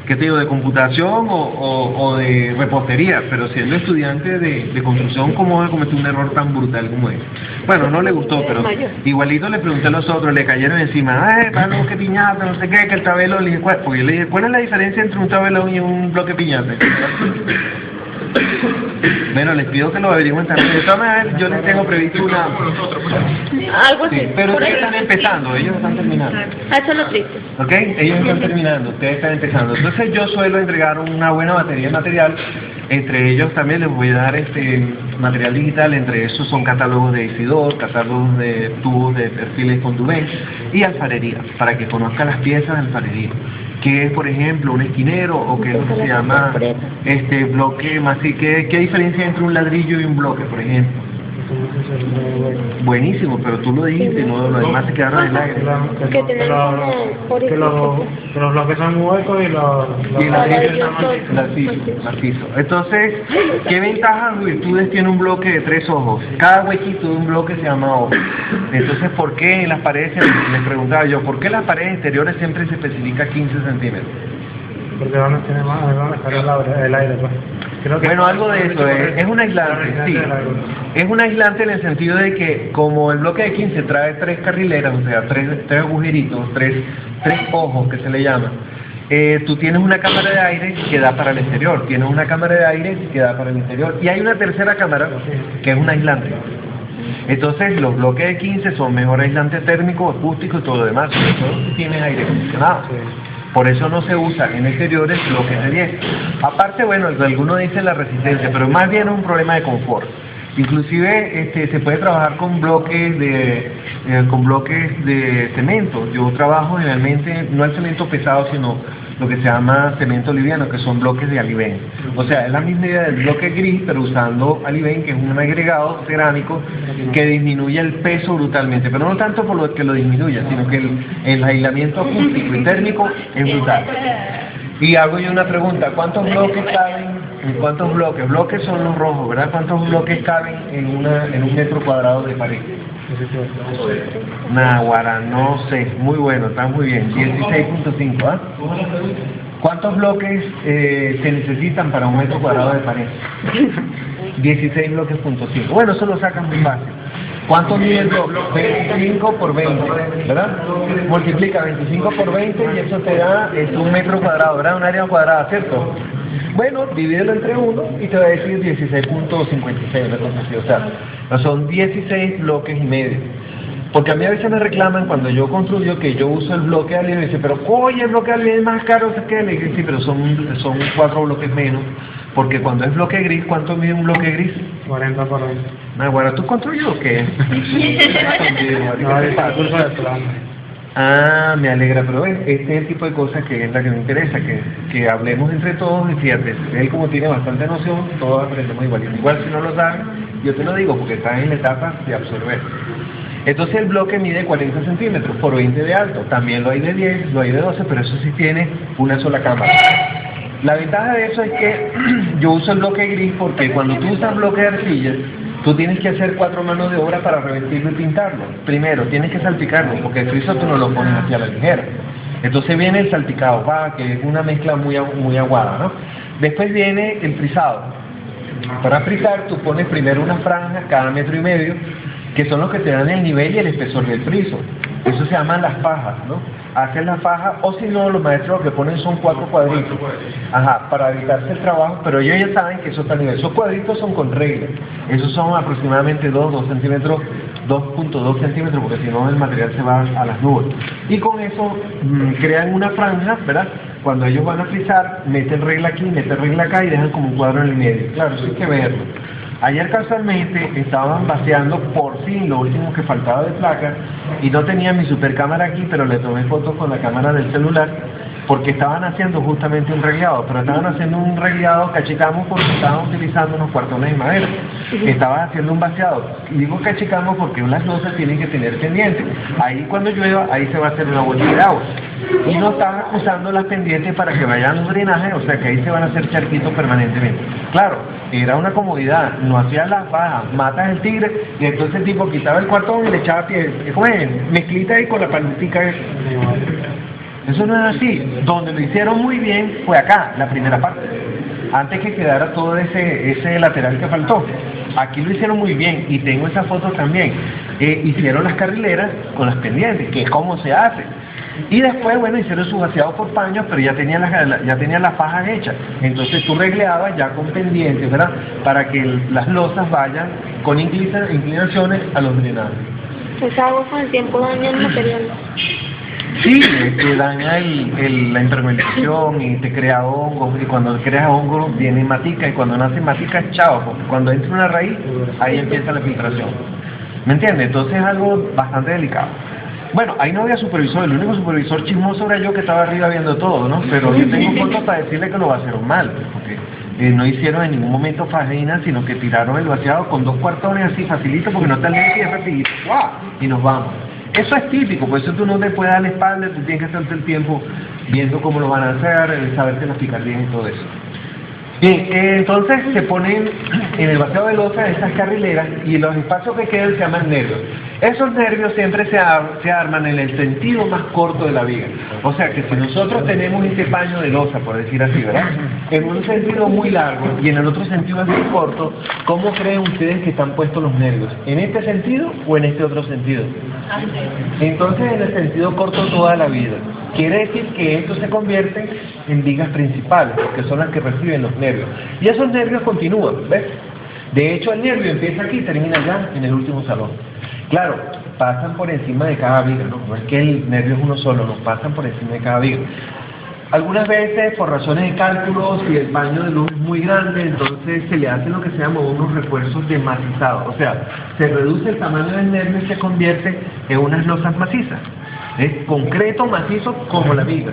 Speaker 1: ¿qué te digo?, de computación o de repostería, pero siendo estudiante de construcción, ¿cómo va a cometer un error tan brutal como ese? Bueno, no le gustó, pero igualito le pregunté a los otros, le cayeron encima, palo, que piñata, no sé qué, que el tabelón. Le dije, porque le dije, ¿cuál es la diferencia entre un tabelón y un bloque piñata? Bueno, les pido que lo averigüen también. De todas maneras, yo les tengo previsto una...
Speaker 3: Algo así.
Speaker 1: Sí, pero
Speaker 3: por
Speaker 1: ustedes
Speaker 3: ahí.
Speaker 1: están empezando, ellos están terminando.
Speaker 3: Eso es lo triste.
Speaker 1: ¿Ok? Ellos están terminando, ustedes están empezando. Entonces yo suelo entregar una buena batería de material. Entre ellos también les voy a dar material digital. Entre esos son catálogos de Isidor, catálogos de tubos de perfiles con Dubén y alfarería, para que conozcan las piezas de alfarería. Que es, por ejemplo, un esquinero o que se llama bloque macizo. ¿Qué diferencia entre un ladrillo y un bloque, por ejemplo? Buenísimo, pero tú lo dijiste, no, los demás se quedaron en el aire.
Speaker 2: Que los bloques son huecos y los
Speaker 1: Y el ladrillo es macizo. Entonces, ¿qué ventajas o virtudes tiene un bloque de 3 ojos? Cada huequito de un bloque se llama ojo. Entonces, ¿por qué en las paredes, les preguntaba yo, ¿por qué en las paredes exteriores siempre se especifica 15 centímetros?
Speaker 2: porque van a tener más, van a estar el aire, pues.
Speaker 1: Bueno, algo de eso, es un aislante, sí. Es un aislante en el sentido de que como el bloque de 15 trae 3 carrileras, o sea, 3 agujeritos, 3 ojos que se le llama, tú tienes una cámara de aire que da para el exterior, tienes una cámara de aire que da para el interior, y hay una tercera cámara que es un aislante. Entonces los bloques de 15 son mejor aislante térmico, acústico y todo lo demás, sobre todo si tienes aire acondicionado. Por eso no se usa en exteriores bloques de 10. Aparte, bueno, algunos dicen la resistencia, pero más bien es un problema de confort. Inclusive se puede trabajar con bloques de cemento. Yo trabajo generalmente, no el cemento pesado, sino lo que se llama cemento liviano, que son bloques de alibén. O sea, es la misma idea del bloque gris, pero usando alibén, que es un agregado cerámico que disminuye el peso brutalmente, pero no tanto por lo que lo disminuya, sino que el aislamiento acústico y térmico es brutal. Y hago yo una pregunta, ¿cuántos bloques caben? ¿En cuántos bloques? Bloques son los rojos, ¿verdad? ¿Cuántos bloques caben en un metro cuadrado de pared? Naguará, no sé, muy bueno, está muy bien, 16.5, ¿ah? ¿Cuántos bloques se necesitan para un metro cuadrado de pared? 16 bloques punto 5. Bueno, eso lo sacas muy fácil. ¿Cuánto mide el bloque? 25 por 20, ¿verdad? Multiplica 25 por 20 y eso te da un metro cuadrado, ¿verdad? Un área cuadrada, ¿cierto? Bueno, divídelo entre 1 y te va a decir 16.56, una cosa así, o sea, son 16 bloques y medio. Porque a mí a veces me reclaman cuando yo construyo que yo uso el bloque de alien y me dicen, pero oye, el bloque de alien es más caro que le digo, sí, pero son 4 bloques menos, porque cuando es bloque gris, ¿cuánto mide un bloque gris?
Speaker 2: 40 por 20.
Speaker 1: Bueno, ¿tú construyes o qué?
Speaker 2: No, es el curso de plano.
Speaker 1: Ah, me alegra, pero ven, este es el tipo de cosas que es la que me interesa, que hablemos entre todos y fíjate, él como tiene bastante noción, todos aprendemos igual. Igual si no lo saben, yo te lo digo porque estás en la etapa de absorber. Entonces el bloque mide 40 centímetros por 20 de alto, también lo hay de 10, lo hay de 12, pero eso sí tiene una sola cámara. La ventaja de eso es que yo uso el bloque gris porque cuando tú usas bloque de arcilla, tú tienes que hacer 4 manos de obra para revestirlo y pintarlo. Primero, tienes que salpicarlo, porque el friso tú no lo pones hacia la ligera. Entonces viene el salpicado, que es una mezcla muy aguada, ¿no? Después viene el frisado. Para frisar, tú pones primero una franja cada 1,5 metros, que son los que te dan el nivel y el espesor del friso. Eso se llaman las fajas, ¿no? Hacen la faja, o si no, los maestros lo que ponen son 4 cuadritos. Ajá, para evitarse el trabajo, pero ellos ya saben que eso está a nivel. Esos cuadritos son con regla. Esos son aproximadamente 2 centímetros, 2.2 centímetros, porque si no el material se va a las nubes. Y con eso crean una franja, ¿verdad? Cuando ellos van a frisar, meten regla aquí, meten regla acá y dejan como un cuadro en el medio. Claro, eso hay que verlo. Ayer casualmente estaban vaciando por fin lo último que faltaba de placa y no tenía mi super cámara aquí, pero le tomé fotos con la cámara del celular porque estaban haciendo justamente un regleado, pero estaban haciendo un regleado cachicamo porque estaban utilizando unos cuartones de madera. Estaban haciendo un vaciado. Y digo cachicamo porque unas losas tienen que tener pendientes. Ahí cuando llueva, ahí se va a hacer una bolsa de agua. Y no estaban usando las pendientes para que vayan los drenajes, o sea que ahí se van a hacer charquitos permanentemente. Claro, era una comodidad, no hacías las bajas, matas el tigre y entonces el tipo quitaba el cuartón y le echaba pie, mezclita ahí con la paletica. Eso no es así. Donde lo hicieron muy bien fue acá, la primera parte, antes que quedara todo ese lateral que faltó. Aquí lo hicieron muy bien y tengo esas fotos también. Hicieron las carrileras con las pendientes, que es como se hace. Y después, bueno, hicieron su vaciado por paños, pero ya tenían las fajas hechas. Entonces tú regleabas ya con pendientes, ¿verdad? Para que las losas vayan con inclinaciones a los drenajes.
Speaker 3: Esa agua con el tiempo daña el material.
Speaker 1: Sí, te daña la impermeabilización y te crea hongos, y cuando creas hongos viene matica, y cuando nace matica, chao, porque cuando entra una raíz, ahí empieza la filtración. ¿Me entiendes? Entonces es algo bastante delicado. Bueno, ahí no había supervisor, el único supervisor chismoso era yo que estaba arriba viendo todo, ¿no? Pero yo tengo fotos para decirle que lo vaciaron mal, porque no hicieron en ningún momento fajinas, sino que tiraron el vaciado con 2 cuartones así facilito, porque no está el y es rapidito, ¡guau! Y nos vamos. Eso es típico, por eso tú no te puedes dar la espalda, tú tienes que estar el tiempo viendo cómo lo van a hacer, saber que las picardías y todo eso. Bien, entonces se ponen en el vaciado de losa esas carrileras y los espacios que quedan se llaman nervios. Esos nervios siempre se arman en el sentido más corto de la viga. O sea que si nosotros tenemos este paño de losa, por decir así, ¿verdad? En un sentido muy largo y en el otro sentido muy corto, ¿cómo creen ustedes que están puestos los nervios? ¿En este sentido o en este otro sentido? Entonces en el sentido corto toda la vida. Quiere decir que esto se convierte en vigas principales, que son las que reciben los nervios. Y esos nervios continúan, ¿ves? De hecho, el nervio empieza aquí y termina allá, en el último salón. Claro, pasan por encima de cada viga, ¿no? No es que el nervio es uno solo, nos pasan por encima de cada viga. Algunas veces, por razones de cálculo, si el paño de luz es muy grande, entonces se le hacen lo que se llama unos refuerzos de macizado. O sea, se reduce el tamaño del nervio y se convierte en unas losas macizas. Es concreto, macizo, como la viga,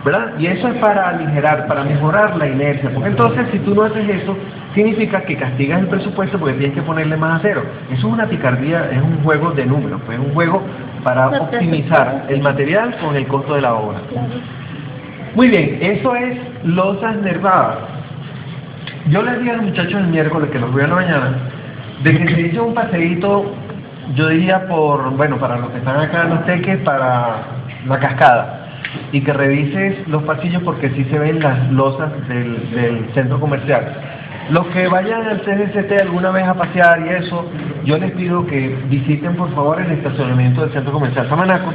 Speaker 1: ¿verdad? Y eso es para aligerar, para mejorar la inercia. Porque entonces, si tú no haces eso, significa que castigas el presupuesto porque tienes que ponerle más acero. Eso es una picardía, es un juego de números, pues es un juego para optimizar el material con el costo de la obra. Muy bien, eso es losas nervadas. Yo les dije a los muchachos el miércoles, que los voy a la mañana, de que se hizo un paseíto, yo diría para los que están acá en los teques, para la cascada, y que revises los pasillos porque sí se ven las losas del centro comercial. Los que vayan al CNCT alguna vez a pasear y eso, yo les pido que visiten por favor el estacionamiento del centro comercial Samanaco,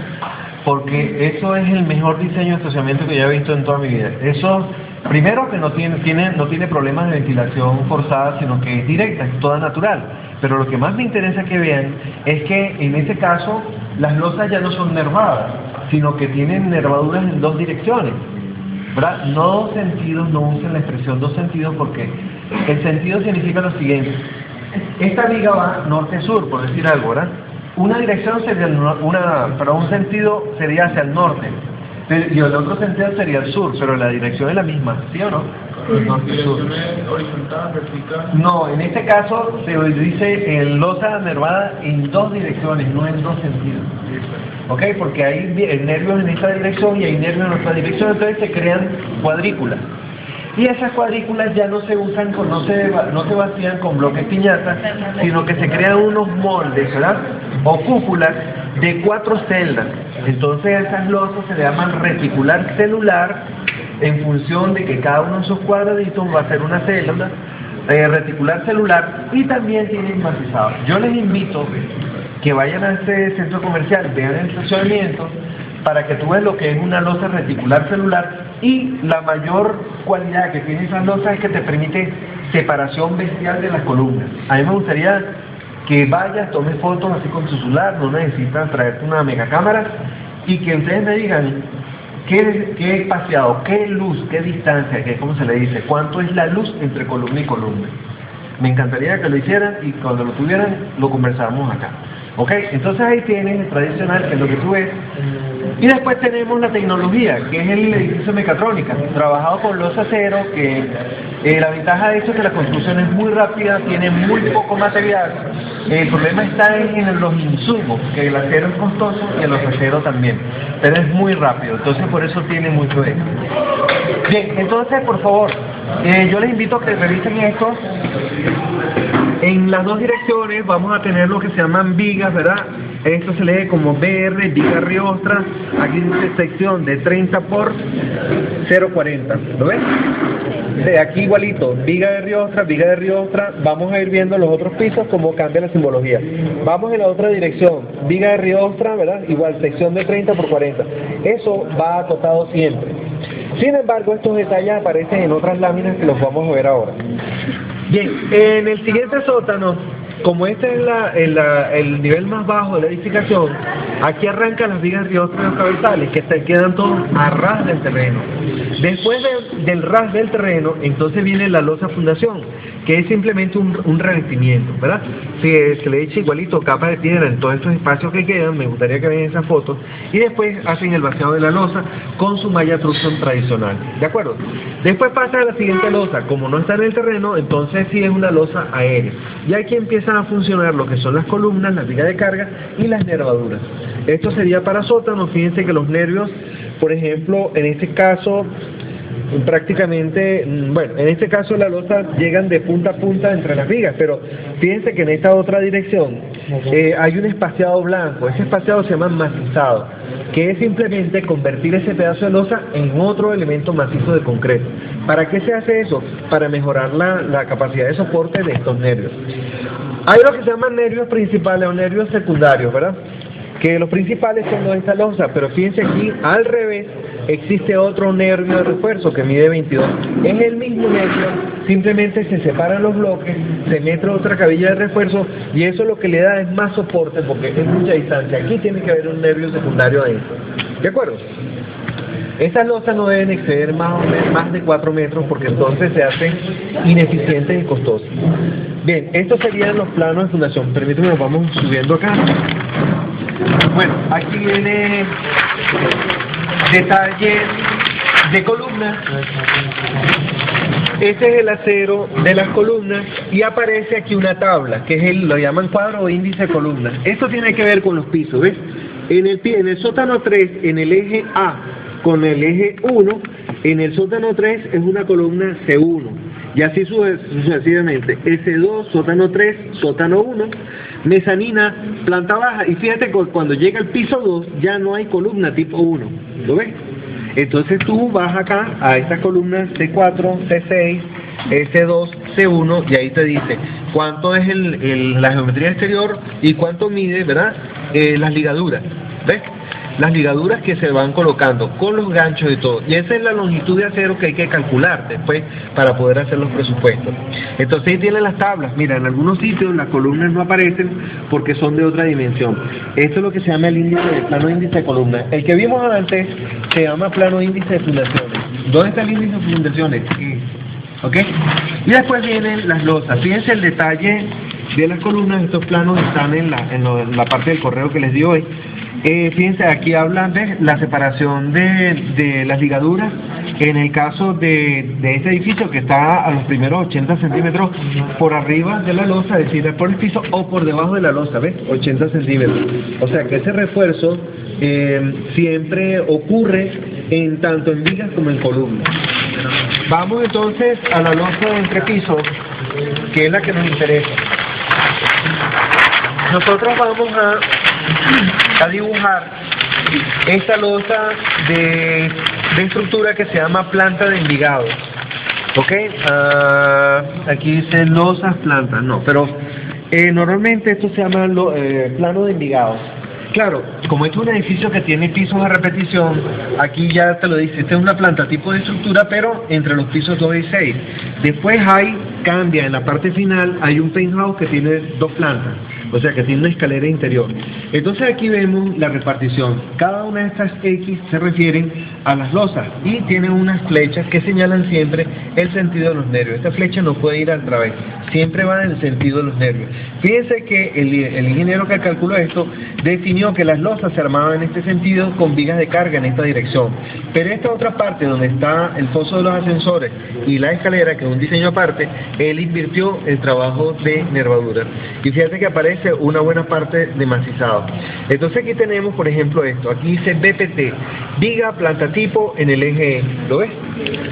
Speaker 1: porque eso es el mejor diseño de estacionamiento que yo he visto en toda mi vida. Eso, primero que no tiene problemas de ventilación forzada, sino que es directa, es toda natural. Pero lo que más me interesa que vean es que en este caso las losas ya no son nervadas, sino que tienen nervaduras en 2 direcciones, ¿verdad? No 2 sentidos, no usen la expresión 2 sentidos porque el sentido significa lo siguiente. Esta viga va norte-sur, por decir algo, ¿verdad? Una dirección sería un sentido sería hacia el norte y el otro sentido sería el sur, pero la dirección es la misma, ¿sí o no? Norte-sur. No, en este caso se dice losa nervada en 2 direcciones, no en 2 sentidos. ¿Ok? Porque hay nervios en esta dirección y hay nervios en otra dirección, entonces se crean cuadrículas. Y esas cuadrículas ya no se usan, no se vacían con bloques piñatas, sino que se crean unos moldes, ¿verdad? O cúpulas de 4 celdas. Entonces esas losas se le llaman reticular celular en función de que cada uno de esos cuadraditos va a ser una célula reticular celular y también tienen macizado. Yo les invito que vayan a este centro comercial, vean el estacionamiento, para que tú veas lo que es una losa reticular celular y la mayor cualidad que tiene esa losa es que te permite separación bestial de las columnas. A mí me gustaría que vayas, tomes fotos así con tu celular, no necesitas traerte una mega cámara y que ustedes me digan qué espaciado, qué luz, qué distancia, ¿cómo se le dice? ¿Cuánto es la luz entre columna y columna? Me encantaría que lo hicieran y cuando lo tuvieran lo conversamos acá. ¿Ok? Entonces ahí tienes el tradicional, que es lo que tú ves. Y después tenemos la tecnología, que es el edificio mecatrónica, trabajado con losa acero, que la ventaja de esto es que la construcción es muy rápida, tiene muy poco material. El problema está en los insumos, que el acero es costoso y el acero también, pero es muy rápido, entonces por eso tiene mucho éxito. Bien, entonces por favor, yo les invito a que revisen esto. En las dos direcciones vamos a tener lo que se llaman vigas, ¿verdad? Esto se lee como BR, viga riostra. Aquí dice sección de 30 por 0,40. ¿Lo ves? De aquí igualito, viga de riostra. Vamos a ir viendo los otros pisos cómo cambia la simbología. Vamos en la otra dirección, viga de riostra, ¿verdad? Igual, sección de 30 por 40. Eso va acotado siempre. Sin embargo, estos detalles aparecen en otras láminas que los vamos a ver ahora. Bien, en el siguiente sótano, como este es el nivel más bajo de la edificación, aquí arrancan las vigas riostras cabezales que se quedan todos a ras del terreno. Después del ras del terreno, entonces viene la losa fundación, que es simplemente un revestimiento, ¿verdad? Se le echa igualito capa de piedra en todos estos espacios que quedan, me gustaría que vean esas fotos, y después hacen el vaciado de la losa con su malla truxon tradicional, ¿de acuerdo? Después pasa a la siguiente losa, como no está en el terreno, entonces sí es una losa aérea, y aquí empiezan a funcionar lo que son las columnas, las vigas de carga y las nervaduras. Esto sería para sótanos. Fíjense que los nervios, por ejemplo, en este caso, prácticamente, bueno, en este caso las losas llegan de punta a punta entre las vigas, pero fíjense que en esta otra dirección hay un espaciado blanco. Ese espaciado se llama macizado, que es simplemente convertir ese pedazo de losa en otro elemento macizo de concreto. ¿Para qué se hace eso? Para mejorar la capacidad de soporte de estos nervios. Hay lo que se llaman nervios principales o nervios secundarios, ¿verdad? Que los principales son los de esta losa, pero fíjense aquí, al revés, existe otro nervio de refuerzo que mide 22. Es el mismo nervio, simplemente se separan los bloques, se mete otra cabilla de refuerzo y eso lo que le da es más soporte porque es mucha distancia. Aquí tiene que haber un nervio secundario adentro. ¿De acuerdo? Estas losas no deben exceder más de 4 metros porque entonces se hacen ineficientes y costosas. Bien, estos serían los planos de fundación. Permítanme, nos vamos subiendo acá. Bueno, aquí viene detalles de columnas. Este es el acero de las columnas y aparece aquí una tabla, que es lo llaman cuadro o índice de columnas. Esto tiene que ver con los pisos, ¿ves? En el sótano 3, en el eje A con el eje 1, en el sótano 3 es una columna C1. Y así sucesivamente, S2, sótano 3, sótano 1, mezanina, planta baja, y fíjate que cuando llega al piso 2 ya no hay columna tipo 1, ¿lo ves? Entonces tú vas acá a estas columnas C4, C6, S2, C1, y ahí te dice cuánto es la geometría exterior y cuánto mide, ¿verdad? Las ligaduras, ¿ves? Las ligaduras que se van colocando con los ganchos y todo, y esa es la longitud de acero que hay que calcular después para poder hacer los presupuestos. Entonces ahí tienen las tablas. Mira, en algunos sitios las columnas no aparecen porque son de otra dimensión. Esto es lo que se llama el plano índice de columna. El que vimos antes se llama plano índice de fundaciones. ¿Dónde está el índice de fundaciones? ¿Ok? Y después vienen las losas. Fíjense el detalle de las columnas. Estos planos están en la parte del correo que les di hoy. Fíjense, aquí hablan de la separación de las ligaduras en el caso de este edificio que está a los primeros 80 centímetros por arriba de la losa, es decir, por el piso o por debajo de la losa, ¿ves? 80 centímetros. O sea que ese refuerzo siempre ocurre tanto en vigas como en columnas. Vamos entonces a la losa de entrepiso, que es la que nos interesa. Nosotros vamos a dibujar esta losa de estructura que se llama planta de envigado. ¿Ok? Aquí dice losas, plantas, no, pero normalmente esto se llama plano de envigado. Claro, como este es un edificio que tiene pisos a repetición, aquí ya te lo dice, esta es una planta tipo de estructura, pero entre los pisos 2 y 6. Después cambia en la parte final, hay un penthouse que tiene 2 plantas, o sea que tiene una escalera interior. Entonces aquí vemos la repartición. Cada una de estas X se refieren a las losas y tienen unas flechas que señalan siempre el sentido de los nervios. Esta flecha no puede ir al través, siempre va en el sentido de los nervios. Fíjense que el ingeniero que calculó esto definió que las losas se armaban en este sentido con vigas de carga en esta dirección. Pero esta otra parte donde está el foso de los ascensores y la escalera, que es un diseño aparte, él invirtió el trabajo de nervadura. Y fíjate que aparece una buena parte de macizado. Entonces aquí tenemos, por ejemplo, esto. Aquí dice BPT, viga, planta planta tipo en el eje E, ¿lo ves?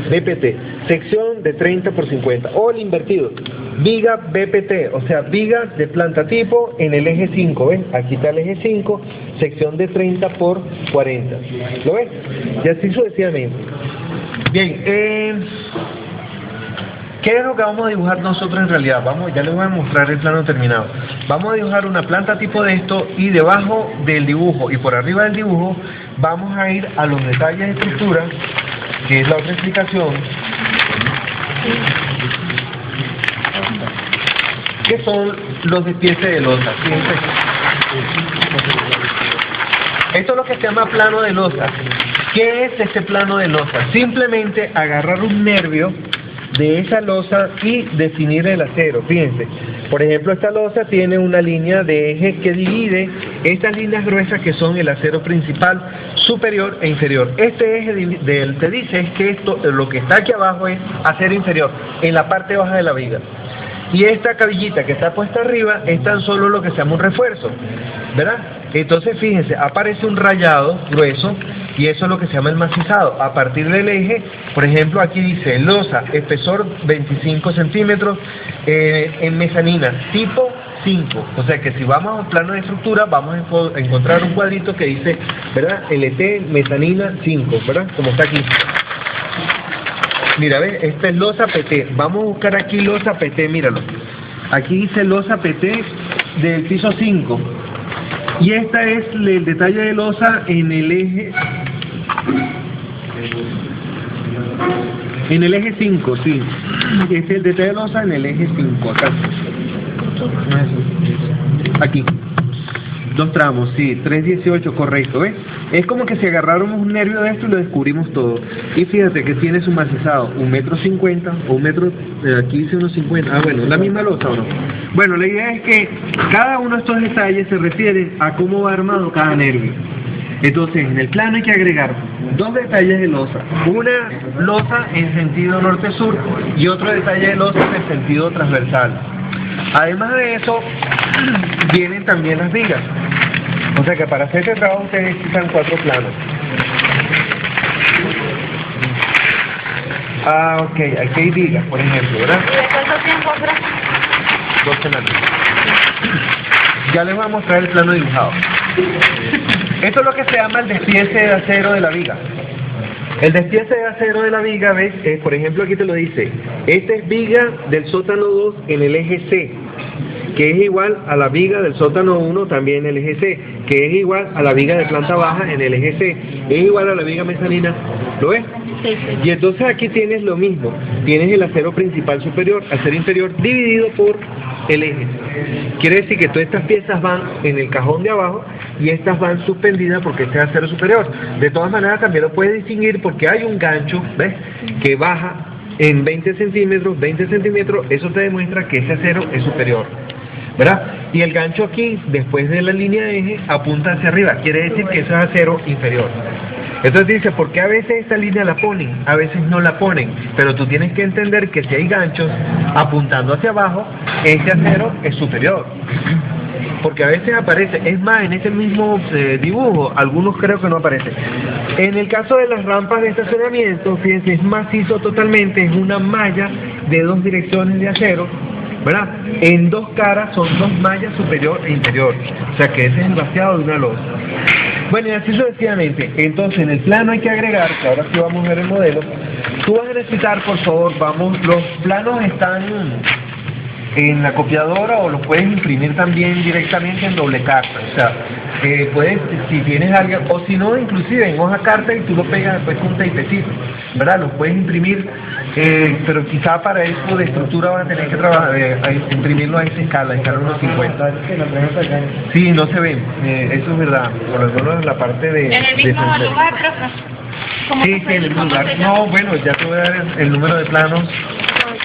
Speaker 1: BPT, sección de 30 por 50, o el invertido, viga BPT, o sea, vigas de planta tipo en el eje 5, ¿ves? Aquí está el eje 5, sección de 30 por 40, ¿lo ves? Y así sucesivamente. Bien, ¿qué es lo que vamos a dibujar nosotros en realidad? Ya les voy a mostrar el plano terminado. Vamos a dibujar una planta tipo de esto y debajo del dibujo y por arriba del dibujo vamos a ir a los detalles de estructura, que es la otra explicación, que son los despieces de losa. Fíjense. Esto es lo que se llama plano de losa. ¿Qué es este plano de losa? Simplemente agarrar un nervio de esa losa y definir el acero. Fíjense, por ejemplo, esta losa tiene una línea de eje que divide estas líneas gruesas que son el acero principal, superior e inferior. Este eje te dice es que esto, lo que está aquí abajo es acero inferior, en la parte baja de la viga. Y esta cabillita que está puesta arriba es tan solo lo que se llama un refuerzo, ¿verdad? Entonces fíjense, aparece un rayado grueso y eso es lo que se llama el macizado. A partir del eje, por ejemplo, aquí dice losa, espesor 25 centímetros, en mezanina, tipo 5. O sea que si vamos al plano de estructura, vamos a encontrar un cuadrito que dice, ¿verdad? LT, mezanina 5, ¿verdad? Como está aquí. Mira, ¿ves? Esta es losa PT. Vamos a buscar aquí losa PT, míralo. Aquí dice losa PT del piso 5. Y esta es el detalle de losa en el eje... En el eje 5, sí. Este es el detalle de losa en el eje 5, acá. Aquí. 2 tramos, sí, 318, correcto, ¿ves? Es como que si agarráramos un nervio de esto y lo descubrimos todo. Y fíjate que tiene su macizado, 1,50 m o 1 metro, aquí dice 1,50 m. Ah, bueno, la misma losa, ¿o no? Bueno, la idea es que cada uno de estos detalles se refiere a cómo va armado cada nervio. Entonces, en el plano hay que agregar 2 detalles de losa. Una losa en sentido norte-sur y otro detalle de losa en sentido transversal. Además de eso, vienen también las vigas. O sea que para hacer este trabajo ustedes necesitan 4 planos. Ah, ok, aquí hay vigas, por ejemplo, ¿verdad?
Speaker 3: ¿Y de cuánto tiempo, profe?
Speaker 1: 2 semanas. Ya les voy a mostrar el plano dibujado. Esto es lo que se llama el despiece de acero de la viga. El despiece de acero de la viga, ¿ves? Por ejemplo, aquí te lo dice. Esta es viga del sótano 2 en el eje C, que es igual a la viga del sótano 1 también en el eje C, que es igual a la viga de planta baja en el eje C, es igual a la viga mezanina. ¿Lo ves?
Speaker 3: Sí, sí.
Speaker 1: Y entonces aquí tienes lo mismo. Tienes el acero principal superior, acero inferior dividido por el eje. Quiere decir que todas estas piezas van en el cajón de abajo y estas van suspendidas porque este es acero superior. De todas maneras también lo puedes distinguir porque hay un gancho, ¿ves? Que baja en 20 centímetros, eso te demuestra que ese acero es superior, ¿verdad? Y el gancho aquí, después de la línea de eje, apunta hacia arriba, quiere decir que eso es acero inferior. Entonces dice, ¿por qué a veces esta línea la ponen? A veces no la ponen, pero tú tienes que entender que si hay ganchos apuntando hacia abajo, ese acero es superior. Porque a veces aparece, es más, en ese mismo dibujo, algunos creo que no aparece. En el caso de las rampas de estacionamiento, fíjense, es macizo totalmente, es una malla de 2 direcciones de acero, ¿verdad? En 2 caras son 2 mallas superior e inferior, o sea que ese es el vaciado de una losa. Bueno, y así sucesivamente. Entonces, en el plano hay que agregar, que ahora sí vamos a ver el modelo. Tú vas a necesitar, por favor, los planos están en la copiadora o los puedes imprimir también directamente en doble carta. O sea, puedes, si tienes algo, o si no, inclusive en hoja carta y tú lo pegas después con un tapecito, ¿verdad? Los puedes imprimir, pero quizá para eso de estructura vas a tener que trabajar, imprimirlo a esa escala 1.50. Sí, no se ven, eso es verdad, por lo menos en la parte de...
Speaker 3: En el mismo lugar, profe.
Speaker 1: Sí, sí, en el mismo lugar. No, bueno, ya te voy a dar el número de planos.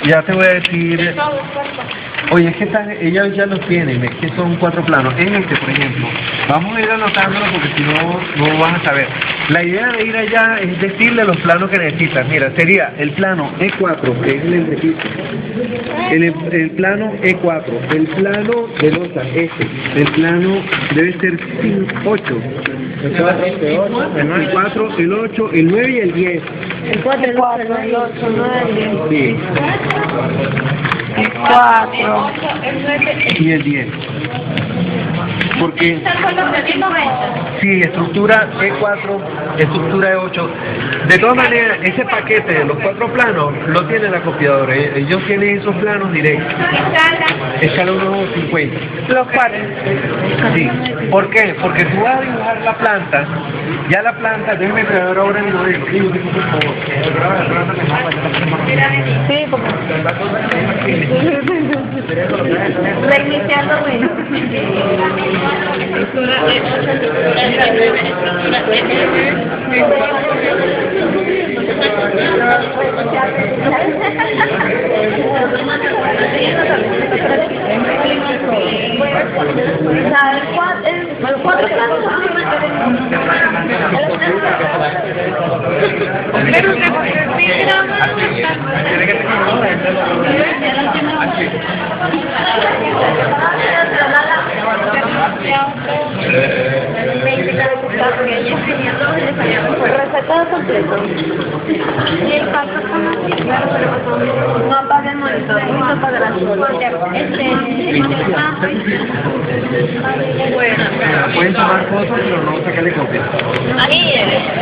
Speaker 1: Ya te voy a decir... Oye, es que ellas ya los tienen, es que son 4 planos. En este, por ejemplo, vamos a ir anotándolo porque si no, no van a saber. La idea de ir allá es decirle los planos que necesitas. Mira, sería el plano E4, que es el repito. El plano E4, el plano de losa, el plano debe ser 8. El 4, el 4, el 8, el 9 y el 10.
Speaker 4: El 4, el 8, el 9, el 10.
Speaker 1: Sí.
Speaker 4: El 4.
Speaker 1: Y el 10. Porque sí, estructura E4, estructura E8. De todas maneras, ese paquete de los 4 planos lo tiene la copiadora. Ellos tienen esos planos directos. Escala 1.50.
Speaker 4: Los 4.
Speaker 1: Sí. ¿Por qué? Porque tú vas a dibujar la planta. Ya la planta, déjeme crear ahora el modelo. Sí, por favor.
Speaker 4: Sí, porque... Reiniciando, bueno. Recetado completo. Y el paso no apague el monitor, no apagará.
Speaker 1: Pueden tomar fotos, pero no sacarle copia.
Speaker 4: Ahí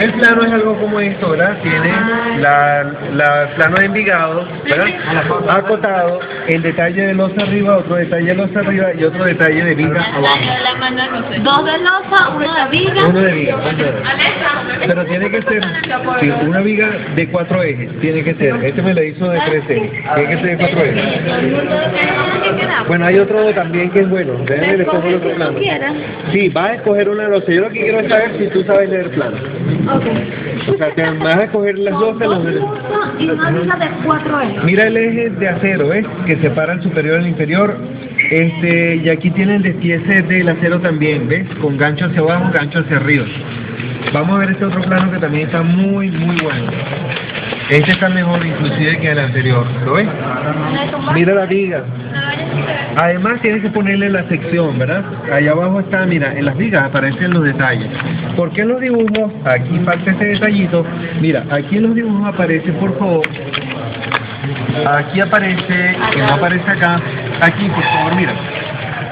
Speaker 1: El plano es algo como esto, ¿verdad? Tiene la plano de Envigado, ¿verdad? Acotado, el detalle de losa arriba, otro detalle de losa arriba y otro detalle de viga abajo.
Speaker 4: Dos de losa, uno de viga.
Speaker 1: Uno de viga, pero tiene que ser, sí, una viga de 4 ejes, tiene que ser, este me lo hizo de 3 ejes, tiene que ser de 4 ejes. Bueno, hay otro también que es bueno, déjame le cojo el otro plano. Sí, vas a escoger una de los, yo lo que quiero es saber si tú sabes leer plano. O sea, te vas a escoger las dos de los...
Speaker 4: Y una viga de 4 ejes.
Speaker 1: Mira el eje de acero, ¿ves? Que separa el superior del inferior. Y aquí tiene el despiece del acero también, ¿ves? Con gancho hacia abajo, gancho hacia arriba. Vamos a ver este otro plano que también está muy bueno. Este está mejor inclusive que el anterior, ¿lo ves? Mira la viga. Además tienes que ponerle la sección, ¿verdad? Allá abajo está, mira, en las vigas aparecen los detalles. ¿Por qué en los dibujos? Aquí falta ese detallito. Mira, aquí en los dibujos aparece, por favor. Aquí aparece, que no aparece acá. Aquí, por favor, mira.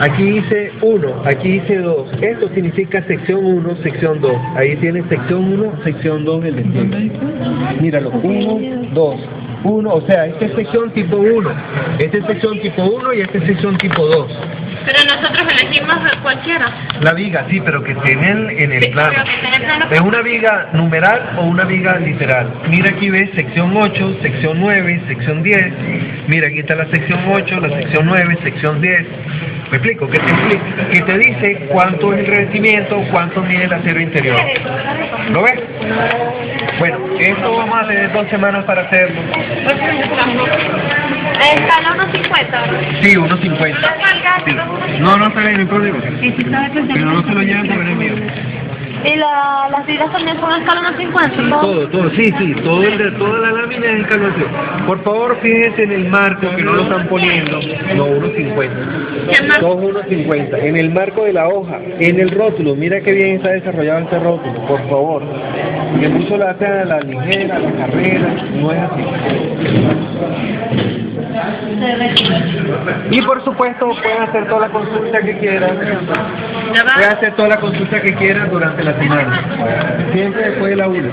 Speaker 1: Aquí dice 1, aquí dice 2. Esto significa sección 1, sección 2. Ahí tiene sección 1, sección 2 el despliegue. Míralo, 1, 2. 1, o sea, esta es sección tipo 1. Esta es sección tipo 1 y esta es sección tipo 2.
Speaker 3: Pero nosotros elegimos cualquiera.
Speaker 1: La viga, sí, pero que esté en el plano. ¿Es una viga numeral o una viga literal? Mira aquí ves sección 8, sección 9, sección 10. Mira, aquí está la sección 8, la sección 9, sección 10. ¿Me explico? Que te dice cuánto es el revestimiento, cuánto mide el acero interior. ¿Lo ves? Bueno, esto vamos a tener 2 semanas para hacerlo.
Speaker 3: Escala 1.50.
Speaker 1: Sí, 1.50. Sí. No está bien, no hay problema. Pero no se lo lleven por el mío.
Speaker 4: Y las vigas también son a escala 1.50.
Speaker 1: Todo, sí, toda la lámina es escalación. Por favor, fíjense en el marco que no lo están poniendo. No, 1.50. Todo 1.50. En el marco de la hoja, en el rótulo. Mira qué bien está desarrollado este rótulo, por favor. Que mucho lo hacen a la ligera, a la carrera, no es así. Y por supuesto, pueden hacer toda la consulta que quieran. Pueden hacer toda la consulta que quieran durante la semana. Siempre después de la 1.